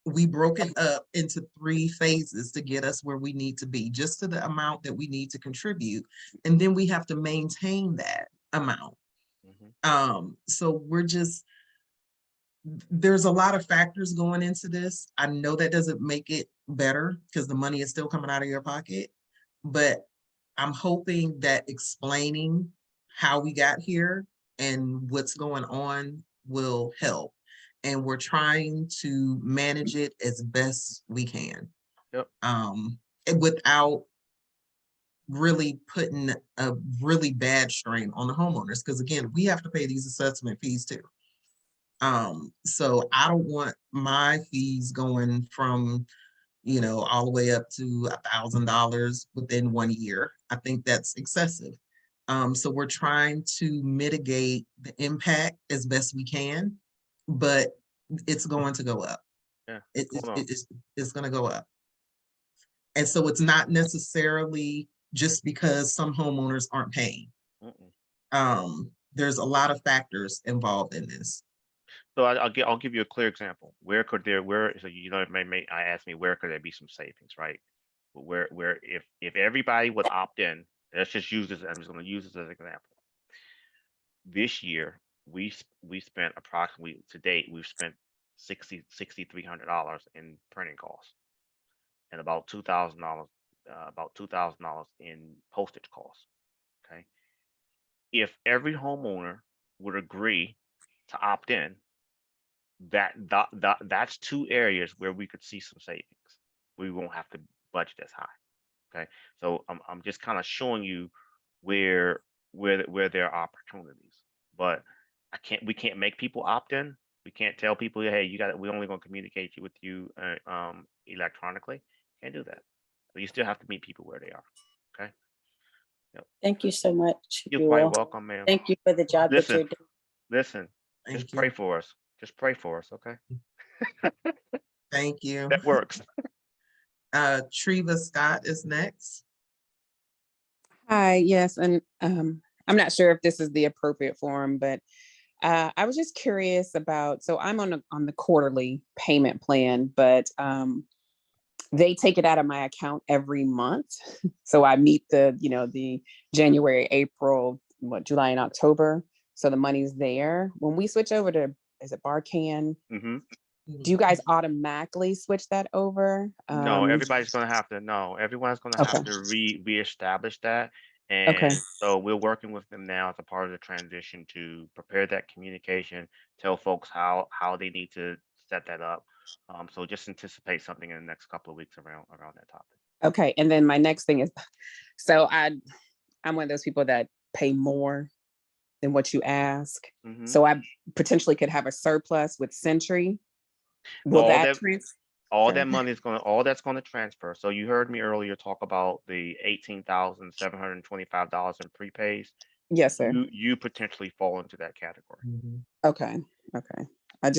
we broke it up into 3 phases to get us where we need to be, just to the amount that we need to contribute. And then we have to maintain that amount. So there's a lot of factors going into this. I know that doesn't make it better because the money is still coming out of your pocket, but I'm hoping that explaining how we got here and what's going on will help. And we're trying to manage it as best we can. Yep. And without really putting a really bad strain on the homeowners, because again, we have to pay these assessment fees too. So I don't want my fees going from, you know, all the way up to $1,000 within 1 year. I think that's excessive. So we're trying to mitigate the impact as best we can, but it's going to go up. Yeah. It's going to go up. And so it's not necessarily just because some homeowners aren't paying. There's a lot of factors involved in this. So I'll give you a clear example. Where so you know, I asked me where could there be some savings, right? But where if everybody would opt in, let's just use this. I'm just going to use this as an example. This year we spent approximately, to date we've spent $6,300 in printing costs, and about $2,000 in postage costs. Okay, if every homeowner would agree to opt in, that's two areas where we could see some savings. We won't have to budget as high. Okay, so I'm just kind of showing you where there are opportunities, but we can't make people opt in. We can't tell people, hey, we're only going to communicate with you electronically. Can't do that. But you still have to meet people where they are. Okay. Yep. Thank you so much. You're you quite all. welcome, ma'am. Thank you for the job that you're doing. Listen, Thank just you. pray for us. Just pray for us, okay? Thank you. That works. Treva Scott is next. Hi, yes, and I'm not sure if this is the appropriate forum, but I was just curious about, so I'm on the quarterly payment plan, but they take it out of my account every month. So I meet the January, April, July and October. So the money's there. When we switch over to, is it Barcan? Mm-hmm. Do you guys automatically switch that over? No, everybody's gonna have to. No, everyone's gonna have to reestablish that. Okay. And so we're working with them now as a part of the transition to prepare that communication, tell folks how they need to set that up. So just anticipate something in the next couple of weeks around that topic. Okay, and then my next thing is, so I'm one of those people that pay more than what you ask. Mhm. So I potentially could have a surplus with Century. Will All that that- transfer? All that money is all that's going to transfer. So you heard me earlier talk about the $18,725 in prepays. Yes, sir. You potentially fall into that category. Okay. I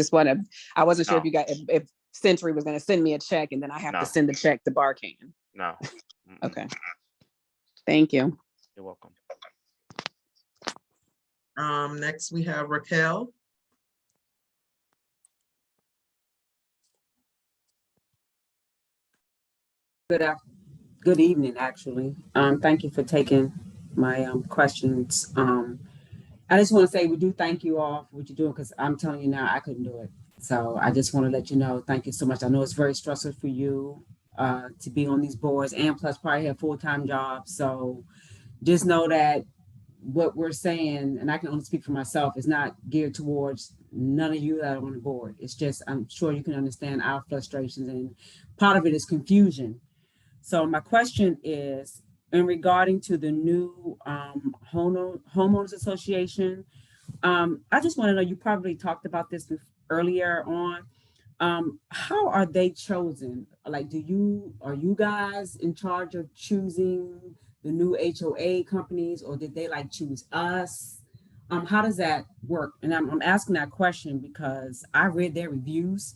wasn't sure if No. you got, if Century was going to send me a check and then I have No. to send the check to Barcan. No. Okay. Thank you. You're welcome. Next we have Raquel. Good evening, actually. Thank you for taking my questions. I just want to say we do thank you all for what you're doing, because I'm telling you now, I couldn't do it. So I just want to let you know, thank you so much. I know it's very stressful for you to be on these boards, and plus probably have full-time jobs. So just know that what we're saying, and I can only speak for myself, is not geared towards none of you that are on the board. It's just, I'm sure you can understand our frustrations, and part of it is confusion. So my question is, in regarding to the new homeowners association, I just want to know, you probably talked about this earlier on. How are they chosen? Like, are you guys in charge of choosing the new HOA companies, or did they choose us? How does that work? And I'm asking that question because I read their reviews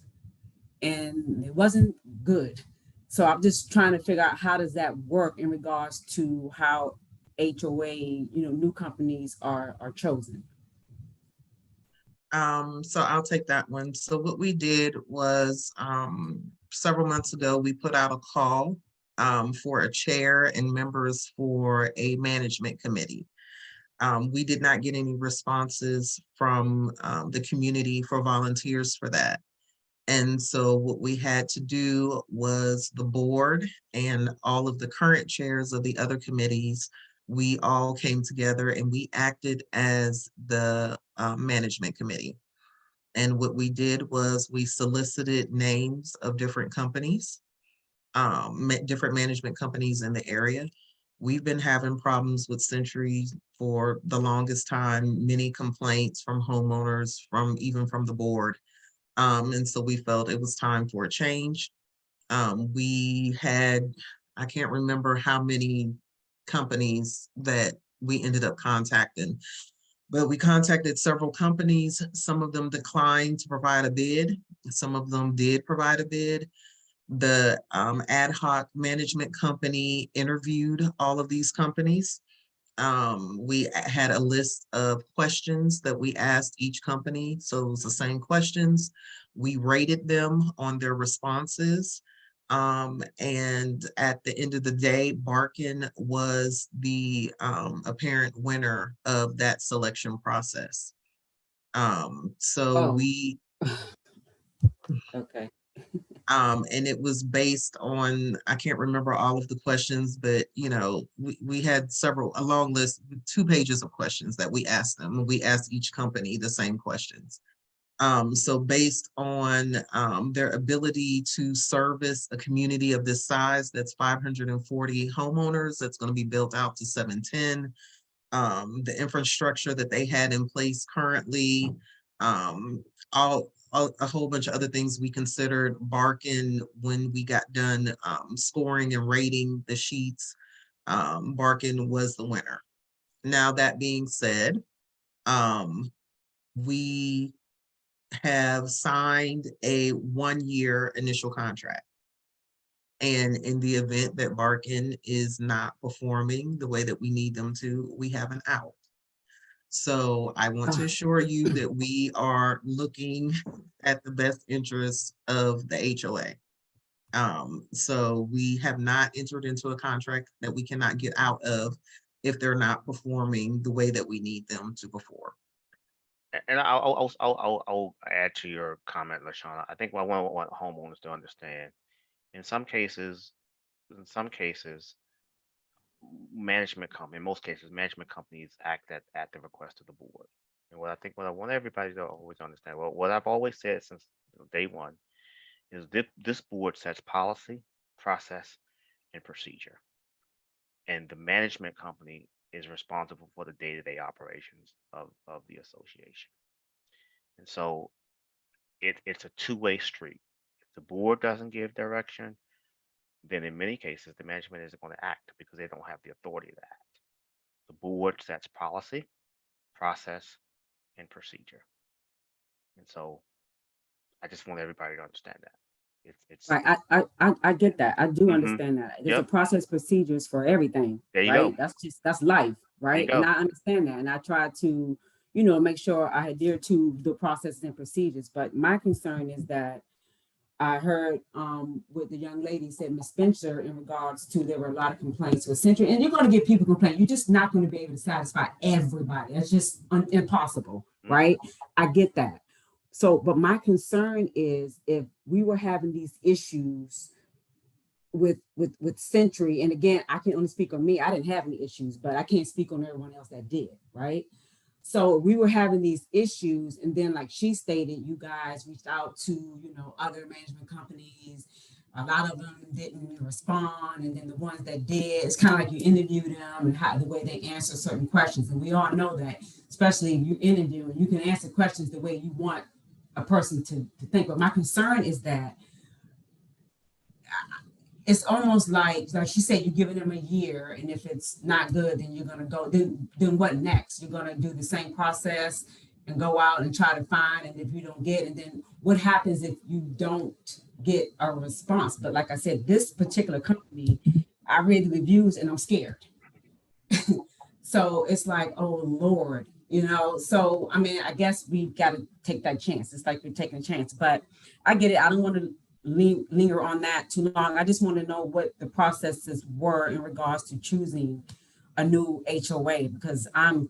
and it wasn't good. So I'm just trying to figure out, how does that work in regards to how HOA, new companies are chosen? So I'll take that one. So what we did was, several months ago, we put out a call for a chair and members for a management committee. We did not get any responses from the community for volunteers for that. And so what we had to do was the board and all of the current chairs of the other committees, we all came together and we acted as the management committee. And what we did was we solicited names of different companies, different management companies in the area. We've been having problems with Century for the longest time, many complaints from homeowners, even from the board. And so we felt it was time for a change. We had, I can't remember how many companies that we ended up contacting, but we contacted several companies. Some of them declined to provide a bid. Some of them did provide a bid. The ad hoc management company interviewed all of these companies. We had a list of questions that we asked each company. So it was the same questions. We rated them on their responses. And at the end of the day, Barkin was the apparent winner of that selection process. So Oh. we, Okay. and it was based on, I can't remember all of the questions, but we had a long list, 2 pages of questions that we asked them. We asked each company the same questions. So based on their ability to service a community of this size, that's 540 homeowners, that's going to be built out to 710. The infrastructure that they had in place currently, a whole bunch of other things we considered. Barkin, when we got done scoring and rating the sheets, Barkin was the winner. Now, that being said, we have signed a 1-year initial contract. And in the event that Barkin is not performing the way that we need them to, we have an out. So I want to assure you that we are looking at the best interests of the HOA. So we have not entered into a contract that we cannot get out of if they're not performing the way that we need them to perform. And I'll add to your comment, LaShawna. I think what I want homeowners to understand, in some cases, in most cases, management companies act at the request of the board. And what I want everybody to always understand, well, what I've always said since day one, is this board sets policy, process, and procedure. And the management company is responsible for the day-to-day operations of the association. And so it's a two-way street. If the board doesn't give direction, then in many cases, the management isn't going to act because they don't have the authority to act. The board sets policy, process, and procedure. And so I just want everybody to understand that. It's Right. I get that. I do understand that. There's a Yep. process, procedures for everything. There you right? go. That's life, There right? you And go. I understand that. And I try to, make sure I adhere to the processes and procedures. But my concern is that I heard what the young lady said, Ms. Spencer, in regards to there were a lot of complaints with Century, and you're going to get people complaining. You're just not going to be able to satisfy everybody. That's just impossible, right? I get that. So, but my concern is if we were having these issues with Century, and again, I can only speak on me. I didn't have any issues, but I can't speak on everyone else that did, right? So we were having these issues, and then, like she stated, you guys reached out to other management companies. A lot of them didn't respond, and then the ones that did, it's kind of like you interview them and how the way they answer certain questions. And we all know that, especially if you interview, you can answer questions the way you want a person to think. But my concern is that it's almost like she said, you're giving them a year, and if it's not good, then you're gonna go. Then what next? You're gonna do the same process and go out and try to find. And if you don't get, and then what happens if you don't get a response? But like I said, this particular company, I read the reviews and I'm scared. So it's like, oh Lord, So I mean, I guess we got to take that chance. It's like we're taking a chance, but I get it. I don't want to linger on that too long. I just want to know what the processes were in regards to choosing a new HOA, because I'm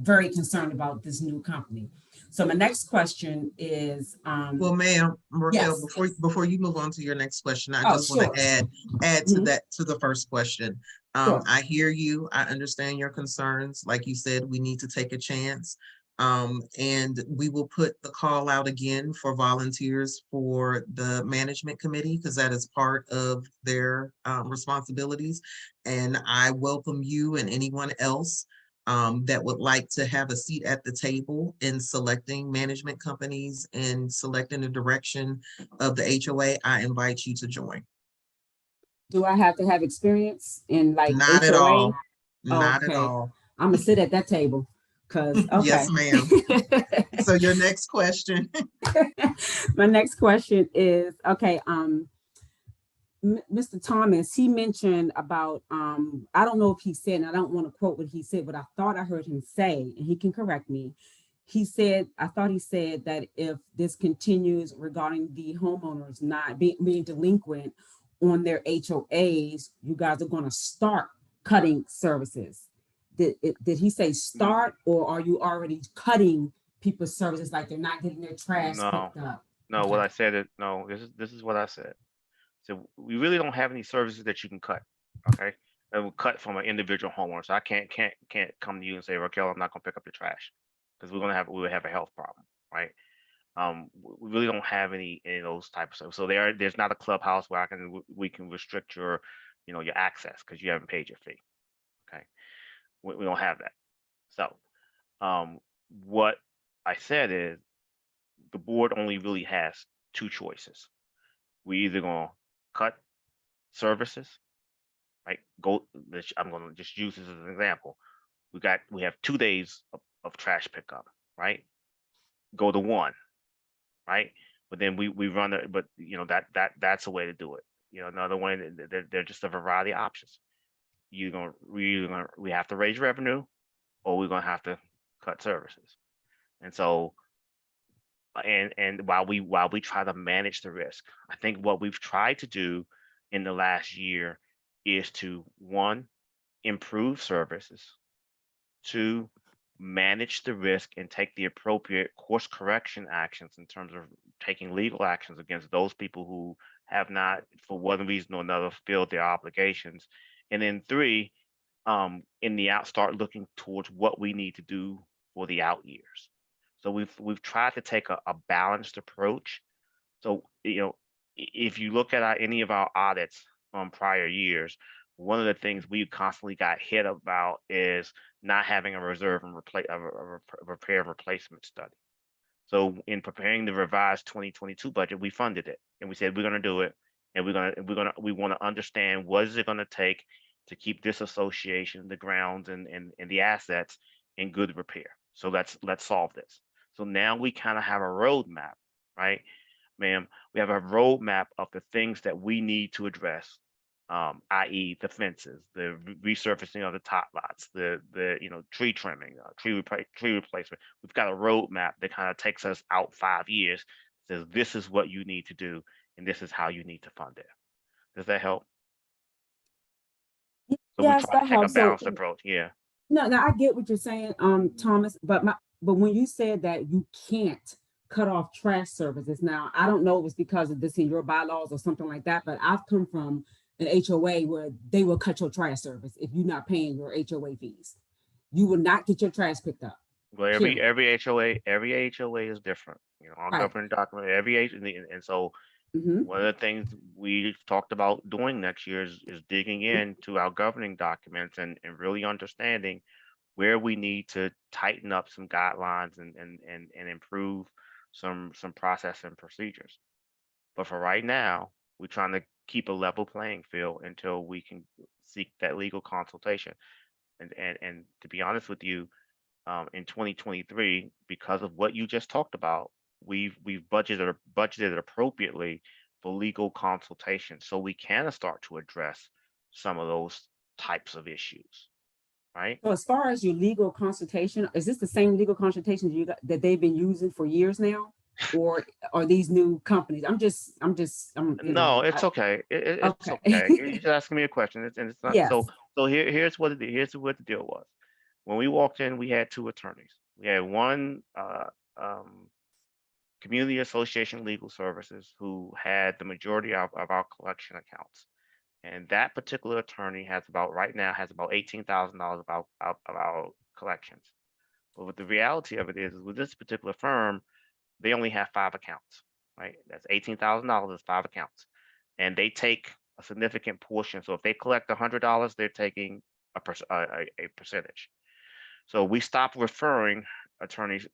very concerned about this new company. So my next question is, Well, ma'am, Raquel, yes. before you move on to your next question, I Oh, just want sure. to add to Mhm. that, to the first question. Sure. I hear you. I understand your concerns. Like you said, we need to take a chance. And we will put the call out again for volunteers for the management committee, because that is part of their responsibilities. And I welcome you and anyone else that would like to have a seat at the table in selecting management companies and selecting the direction of the HOA. I invite you to join. Do I have to have experience in like Not at HOA? all. Not at Okay. all. I'm gonna sit at that table, cause, okay. Yes, ma'am. So your next question. My next question is, okay, Mr. Thomas, he mentioned about, I don't know if he said, and I don't want to quote what he said, but I thought I heard him say, and he can correct me. He said, I thought he said that if this continues regarding the homeowners not being delinquent on their HOAs, you guys are going to start cutting services. Did he say start, or are you already cutting people's services, like they're not getting their trash No, picked up? no, what Okay. I said, no, this is what I said. So we really don't have any services that you can cut, okay? And we'll cut from an individual homeowner. So I can't come to you and say, Raquel, I'm not gonna pick up your trash, because we would have a health problem, right? We really don't have any of those types of. So there's not a clubhouse where we can restrict your, your access because you haven't paid your fee. Okay, we don't have that. So what I said is the board only really has two choices. We either gonna cut services, right? I'm gonna just use this as an example. We have 2 days of trash pickup, right? Go to one, right? But then we run it, but that's a way to do it. Another way, they're just a variety of options. We have to raise revenue, or we're gonna have to cut services. And so, and while we try to manage the risk, I think what we've tried to do in the last year is to, one, improve services, two, manage the risk and take the appropriate course correction actions in terms of taking legal actions against those people who have not, for one reason or another, fulfilled their obligations. And then three, start looking towards what we need to do for the out years. So we've tried to take a balanced approach. So if you look at any of our audits from prior years, one of the things we constantly got hit about is not having a reserve and repair and replacement study. So in preparing the revised 2022 budget, we funded it, and we said we're going to do it, and we want to understand what is it going to take to keep this association, the grounds and the assets in good repair. So let's solve this. So now we kind of have a roadmap, right, ma'am? We have a roadmap of the things that we need to address, i.e. the fences, the resurfacing of the top lots, the tree trimming, tree replacement. We've got a roadmap that kind of takes us out 5 years, says this is what you need to do, and this is how you need to fund it. Does that help? So we Yes, try that to take a helps. So balanced approach. Yeah. no, I get what you're saying, Thomas, but when you said that you can't cut off trash services, now I don't know if it's because of this in your bylaws or something like that, but I've come from an HOA where they will cut your trash service if you're not paying your HOA fees. You will not get your trash picked up. Well, Period. every HOA is different. Our Right. governing document, and so Mm-hmm. one of the things we talked about doing next year is digging into our governing documents and really understanding where we need to tighten up some guidelines and improve some process and procedures. But for right now, we're trying to keep a level playing field until we can seek that legal consultation. And to be honest with you, in 2023, because of what you just talked about, we've budgeted appropriately for legal consultation, so we can start to address some of those types of issues, right? So as far as your legal consultation, is this the same legal consultation that they've been using for years now, or are these new companies? No, it's okay. It's okay. okay. You're just asking me a question, and it's not Yes. so. So here's what the deal was. When we walked in, we had two attorneys. We had one Community Association Legal Services, who had the majority of our collection accounts. And that particular attorney has about, right now, has about $18,000 of our collections. But what the reality of it is with this particular firm, they only have 5 accounts, right? That's $18,000 is 5 accounts. And they take a significant portion. So if they collect $100, they're taking a percentage. So we stopped referring attorneys,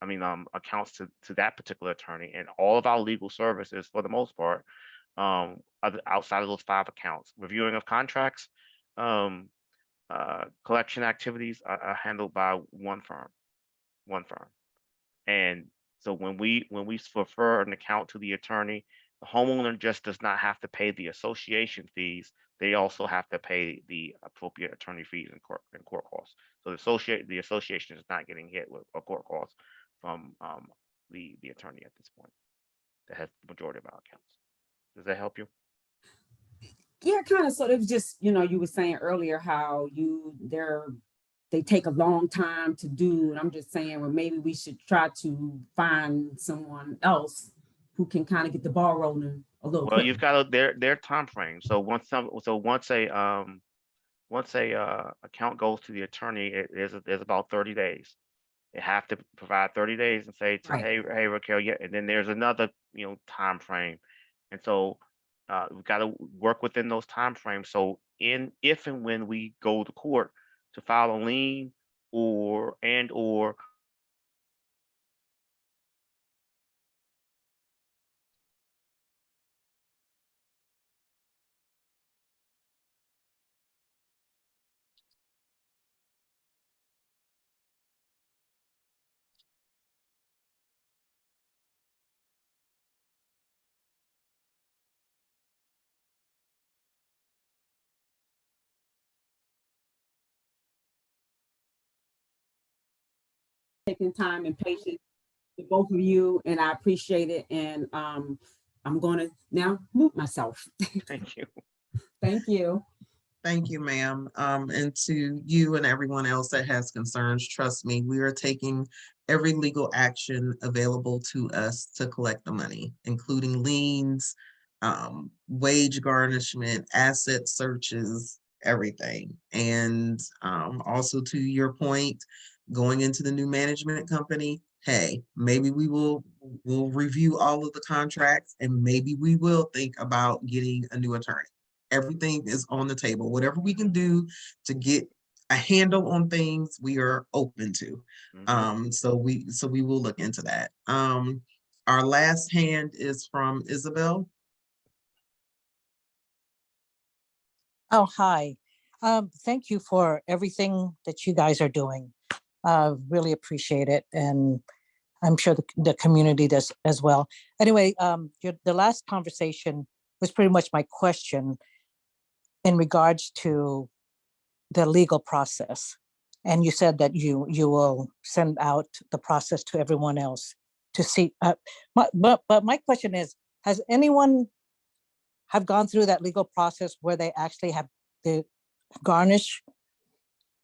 accounts to that particular attorney, and all of our legal services, for the most part, outside of those 5 accounts, reviewing of contracts, collection activities are handled by one firm. And so when we refer an account to the attorney, the homeowner just does not have to pay the association fees. They also have to pay the appropriate attorney fees and court costs. So the association is not getting hit with a court costs from the attorney at this point that has the majority of our accounts. Does that help you? Yeah, kind of. So it was just, you know, you were saying earlier how they take a long time to do, and I'm just saying, well, maybe we should try to find someone else who can kind of get the ball rolling a little. Well, you've got their time frame. So once a account goes to the attorney, there's about 30 days. They have to provide 30 days and say, Right. hey Raquel, yeah, and then there's another time frame, and so we've got to work within those time frames. So if and when we go to court to file a lien or Taking time and patience with both of you, and I appreciate it. And I'm going to now mute myself. Thank you. Thank you. Thank you, ma'am. And to you and everyone else that has concerns, trust me, we are taking every legal action available to us to collect the money, including liens, wage garnishment, asset searches, everything. And also to your point, going into the new management company, hey, maybe we'll review all of the contracts, and maybe we will think about getting a new attorney. Everything is on the table. Whatever we can do to get a handle on things, we are open to. So we will look into that. Our last hand is from Isabel. Oh, hi. Thank you for everything that you guys are doing. Really appreciate it. And I'm sure the community does as well. Anyway, the last conversation was pretty much my question in regards to the legal process. And you said that you will send out the process to everyone else to see. But my question is, has anyone have gone through that legal process where they actually have the garnish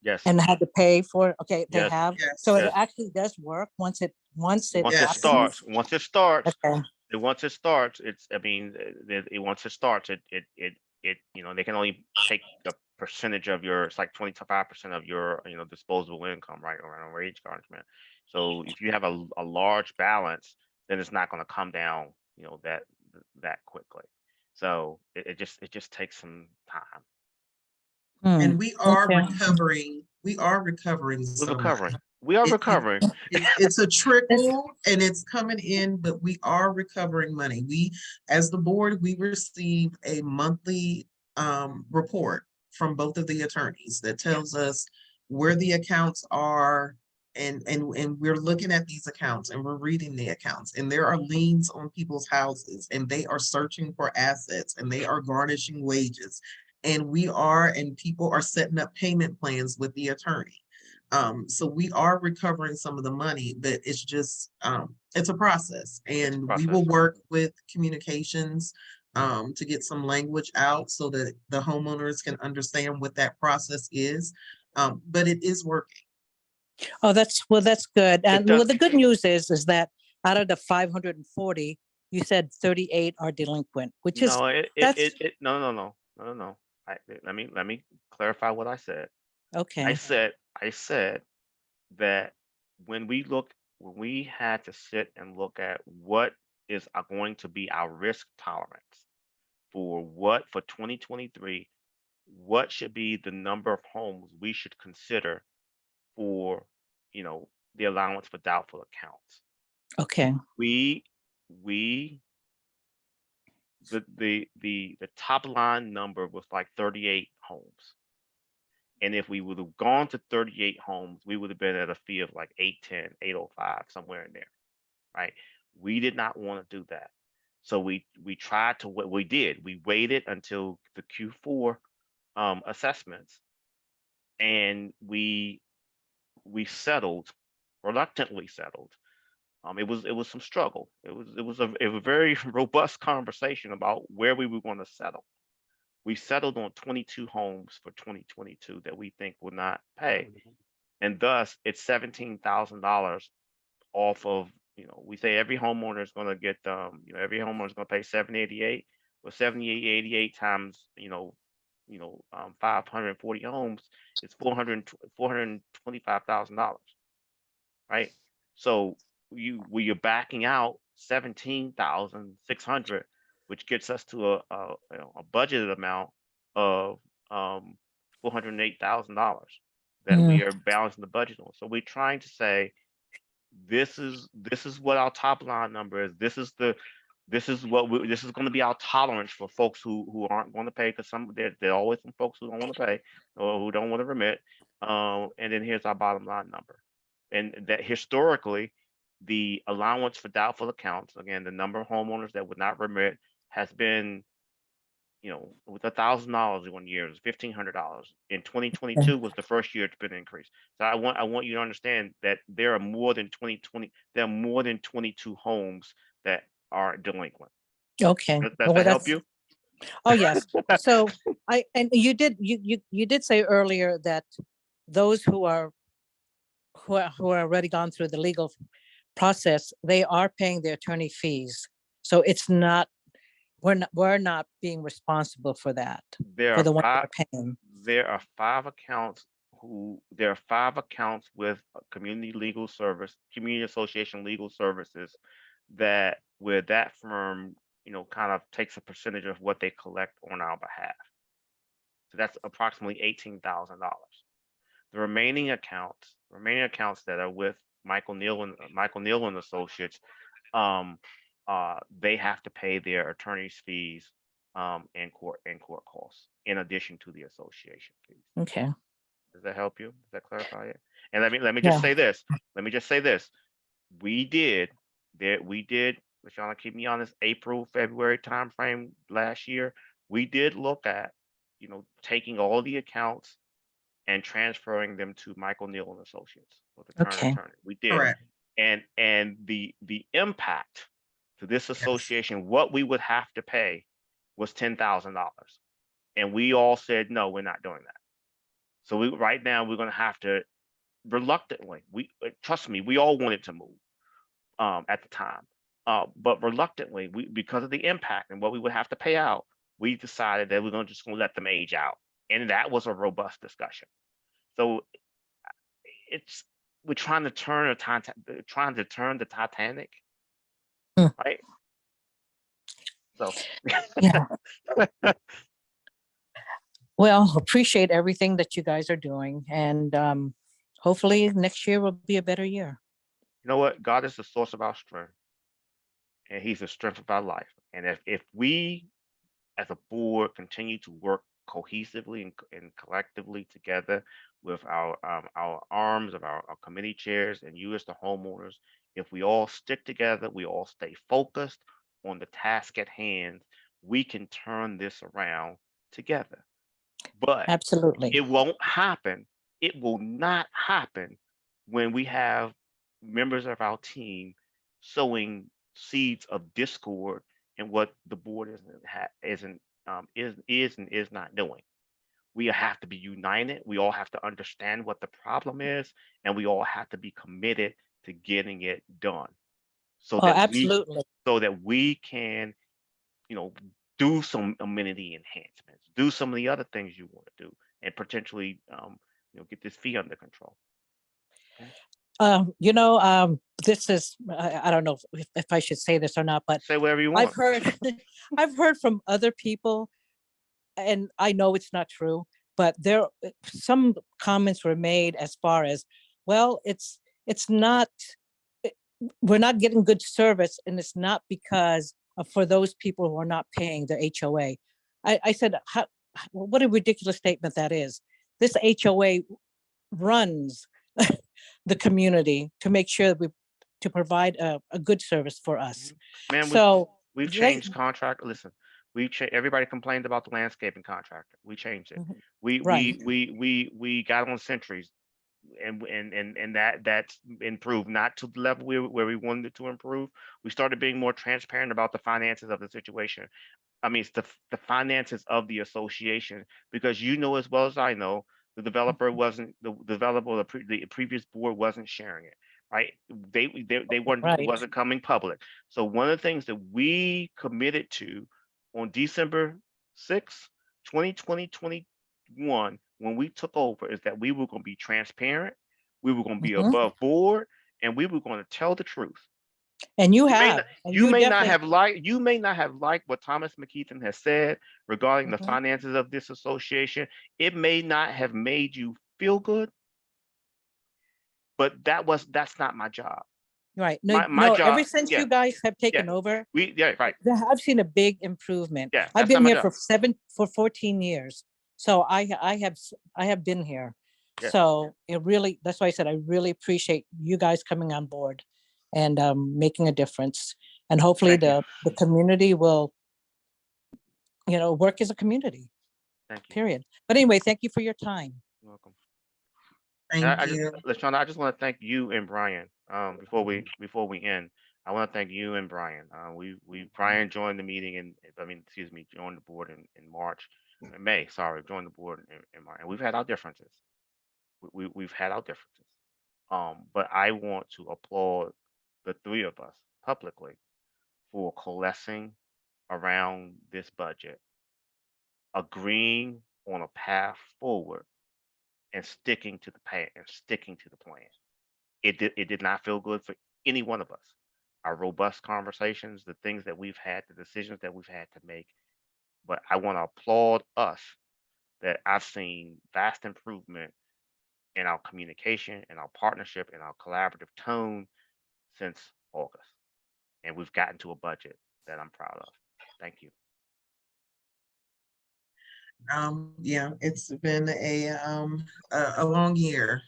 Yes. and had to pay for it? Okay, they Yes. have. Yes. So Yes. it actually does work once it Once it happens? starts, Okay. once it starts, they can only take a percentage of your, it's like 25% of your, disposable income, right, around wage garnishment. So if you have a large balance, then it's not going to come down, that quickly. So it just takes some time. And we are Okay. recovering. We are recovering We're some recovering. money. We are recovering. It's a trickle and it's coming in, but we are recovering money. We, as the board, we receive a monthly report from both of the attorneys that tells us where the accounts are, and we're looking at these accounts and we're reading the accounts, and there are liens on people's houses, and they are searching for assets, and they are garnishing wages, and people are setting up payment plans with the attorney. So we are recovering some of the money, but it's just, it's a process, and we will work with communications to get some language out so that the homeowners can understand what that process is. But it is working. Oh, that's good. And well, the good news is that out of the 540, you said 38 are delinquent, which is, No, that's no. Let me clarify what I said. I okay. said that when we had to sit and look at what is going to be our risk tolerance for 2023, what should be the number of homes we should consider for, you know, the allowance for doubtful accounts. Okay. We the top line number was like 38 homes. And if we would have gone to 38 homes, we would have been at a fee of like 810, 805, somewhere in there, right? We did not want to do that. So we tried to what we did. We waited until the Q4 assessments, and we settled, reluctantly settled. It was some struggle. It was a very robust conversation about where we were going to settle. We settled on 22 homes for 2022 that we think will not pay, and thus it's $17,000 off of, you know, we say every homeowner is going to get every homeowner is going to pay 788. Well, 788 times 540 homes is $425,000, right? So you're backing out 17,600, which gets us to a budgeted amount of $408,000 that we are balancing the budget on. So we're trying to say this is what our top line number is. This is going to be our tolerance for folks who aren't going to pay, because there are always some folks who don't want to pay or who don't want to remit. And then here's our bottom line number. And that historically, the allowance for doubtful accounts, again, the number of homeowners that would not remit has been, with $1,000 one year, it was $1,500. In 2022 was the first year it's been increased. So I want you to understand that there are more than 22 homes that are delinquent. Okay. Does Well, that help that's, you? oh, yes. So and you did say earlier that those who are already gone through the legal process, they are paying their attorney fees. So it's not, we're not being responsible for that, There for are the ones that five. are paying. There are five accounts with community association legal services where that firm, kind of takes a percentage of what they collect on our behalf. So that's approximately $18,000. The remaining accounts that are with Michael Neal and Associates, they have to pay their attorney's fees and court costs in addition to the association fees. Okay. Does that help you? Does that clarify it? And let me Yeah. just say this. We did, Lashana, keep me honest, April, February timeframe last year, we did look at, taking all the accounts and transferring them to Michael Neal and Associates with the current Okay. attorney. We did. Correct. And the impact to this association, what we would have to pay was $10,000. And we all said, no, we're not doing that. So right now we're going to have to reluctantly, trust me, we all wanted to move at the time. But reluctantly, because of the impact and what we would have to pay out, we decided that we're just going to let them age out. And that was a robust discussion. So we're trying to turn the Titanic, right? So Yeah. Well, appreciate everything that you guys are doing, and hopefully next year will be a better year. You know what? God is the source of our strength, and He's the strength of our life. And if we, as a board, continue to work cohesively and collectively together with our arms of our committee chairs and you as the homeowners, if we all stick together, we all stay focused on the task at hand, we can turn this around together. But Absolutely. it won't happen. It will not happen when we have members of our team sowing seeds of discord and what the board is not doing. We have to be united. We all have to understand what the problem is, and we all have to be committed to getting it done. so Oh, that absolutely. we can, you know, do some amenity enhancements, do some of the other things you want to do, and potentially, get this fee under control. Okay? You know, this is, I don't know if I should say this or not, but Say whatever you I've want. heard, I've heard from other people, and I know it's not true, but some comments were made as far as, well, it's not, it- we're not getting good service, and it's not because for those people who are not paying the HOA. I said, what a ridiculous statement that is. This HOA runs the community to make sure that to provide a good service for us. Man, So we've they, changed contract. Listen, everybody complained about the landscaping contractor. We changed it. Mhm. We Right. we got on centuries, and that's improved, not to the level where we wanted it to improve. We started being more transparent about the finances of the situation. I mean, it's the finances of the association, because you know as well as I know, the developer wasn't the developer, or the previous board wasn't sharing it, right? They weren't, it Right. wasn't coming public. So one of the things that we committed to on December 6th, 2021, when we took over, is that we were going to be transparent, we were going to be Mhm. above board, and we were going to tell the truth. And you You may have, not, and you may not definitely have liked, what Thomas McKeithen has said regarding the Mhm. finances of this association. It may not have made you feel good, but that's not my job. Right. No, My no, job, ever since yeah, you guys have yeah, taken over, right, I've seen a big improvement. yeah, I've that's not been my here job. for 14 years. So I have been here. Yeah. So it really, that's why I said, I really appreciate you guys coming on board and making a difference. And hopefully Thank you. the community will, work as a community, Thank you. period. But anyway, thank you for your time. You're welcome. Thank I just, you. LaShawna, I just want to thank you and Brian. Before we end, I want to thank you and Brian. Brian joined the meeting, excuse me, joined the board in March, in May. Sorry, joined the board in March, and we've had our differences. We've had our differences. But I want to applaud the three of us publicly for coalescing around this budget, agreeing on a path forward, and sticking to the plan and sticking to the plan. It did not feel good for any one of us. Our robust conversations, the things that we've had, the decisions that we've had to make. But I want to applaud us that I've seen vast improvement in our communication, in our partnership, in our collaborative tone since August. And we've gotten to a budget that I'm proud of. Thank you. Yeah, it's been a long year,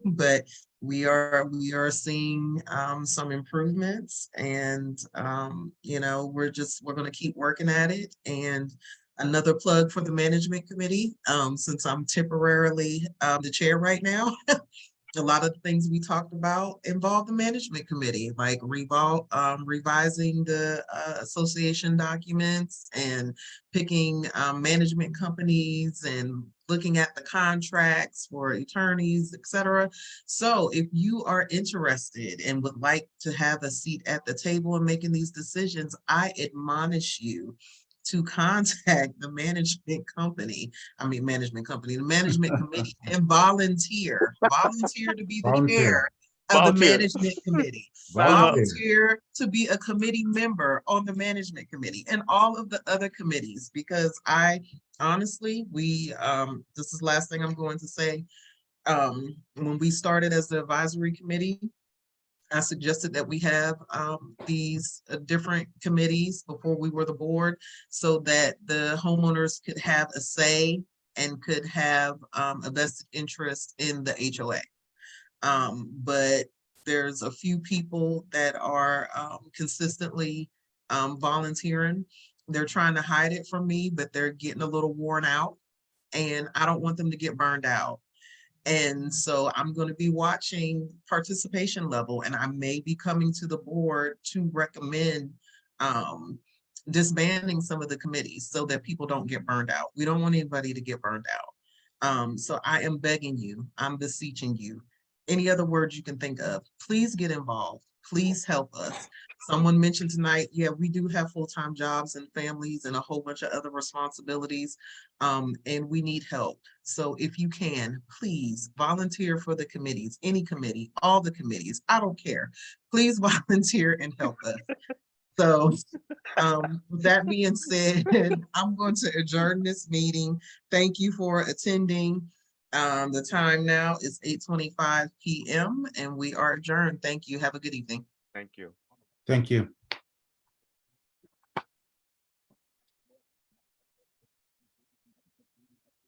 but we are seeing some improvements, and we're going to keep working at it. And another plug for the management committee, since I'm temporarily the chair right now. A lot of the things we talked about involve the management committee, like revising the association documents and picking management companies and looking at the contracts for attorneys, etc. So if you are interested and would like to have a seat at the table in making these decisions, I admonish you to contact the management committee, the management committee, and volunteer to be the chair of the Volunteer. management committee, Uh-huh. volunteer to be a committee member on the management committee and all of the other committees, because I honestly, this is the last thing I'm going to say. When we started as the advisory committee, I suggested that we have these different committees before we were the board, so that the homeowners could have a say and could have a vested interest in the HOA. But there's a few people that are consistently volunteering. They're trying to hide it from me, but they're getting a little worn out, and I don't want them to get burned out. And so I'm going to be watching participation level, and I may be coming to the board to recommend disbanding some of the committees so that people don't get burned out. We don't want anybody to get burned out. So I am begging you, I'm beseeching you. Any other words you can think of, please get involved. Please help us. Someone mentioned tonight, yeah, we do have full-time jobs and families and a whole bunch of other responsibilities, and we need help. So if you can, please volunteer for the committees, any committee, all the committees, I don't care. Please volunteer and help us. So with that being said, I'm going to adjourn this meeting. Thank you for attending. The time now is 8:25 p.m. and we are adjourned. Thank you. Have a good evening. Thank you. Thank you.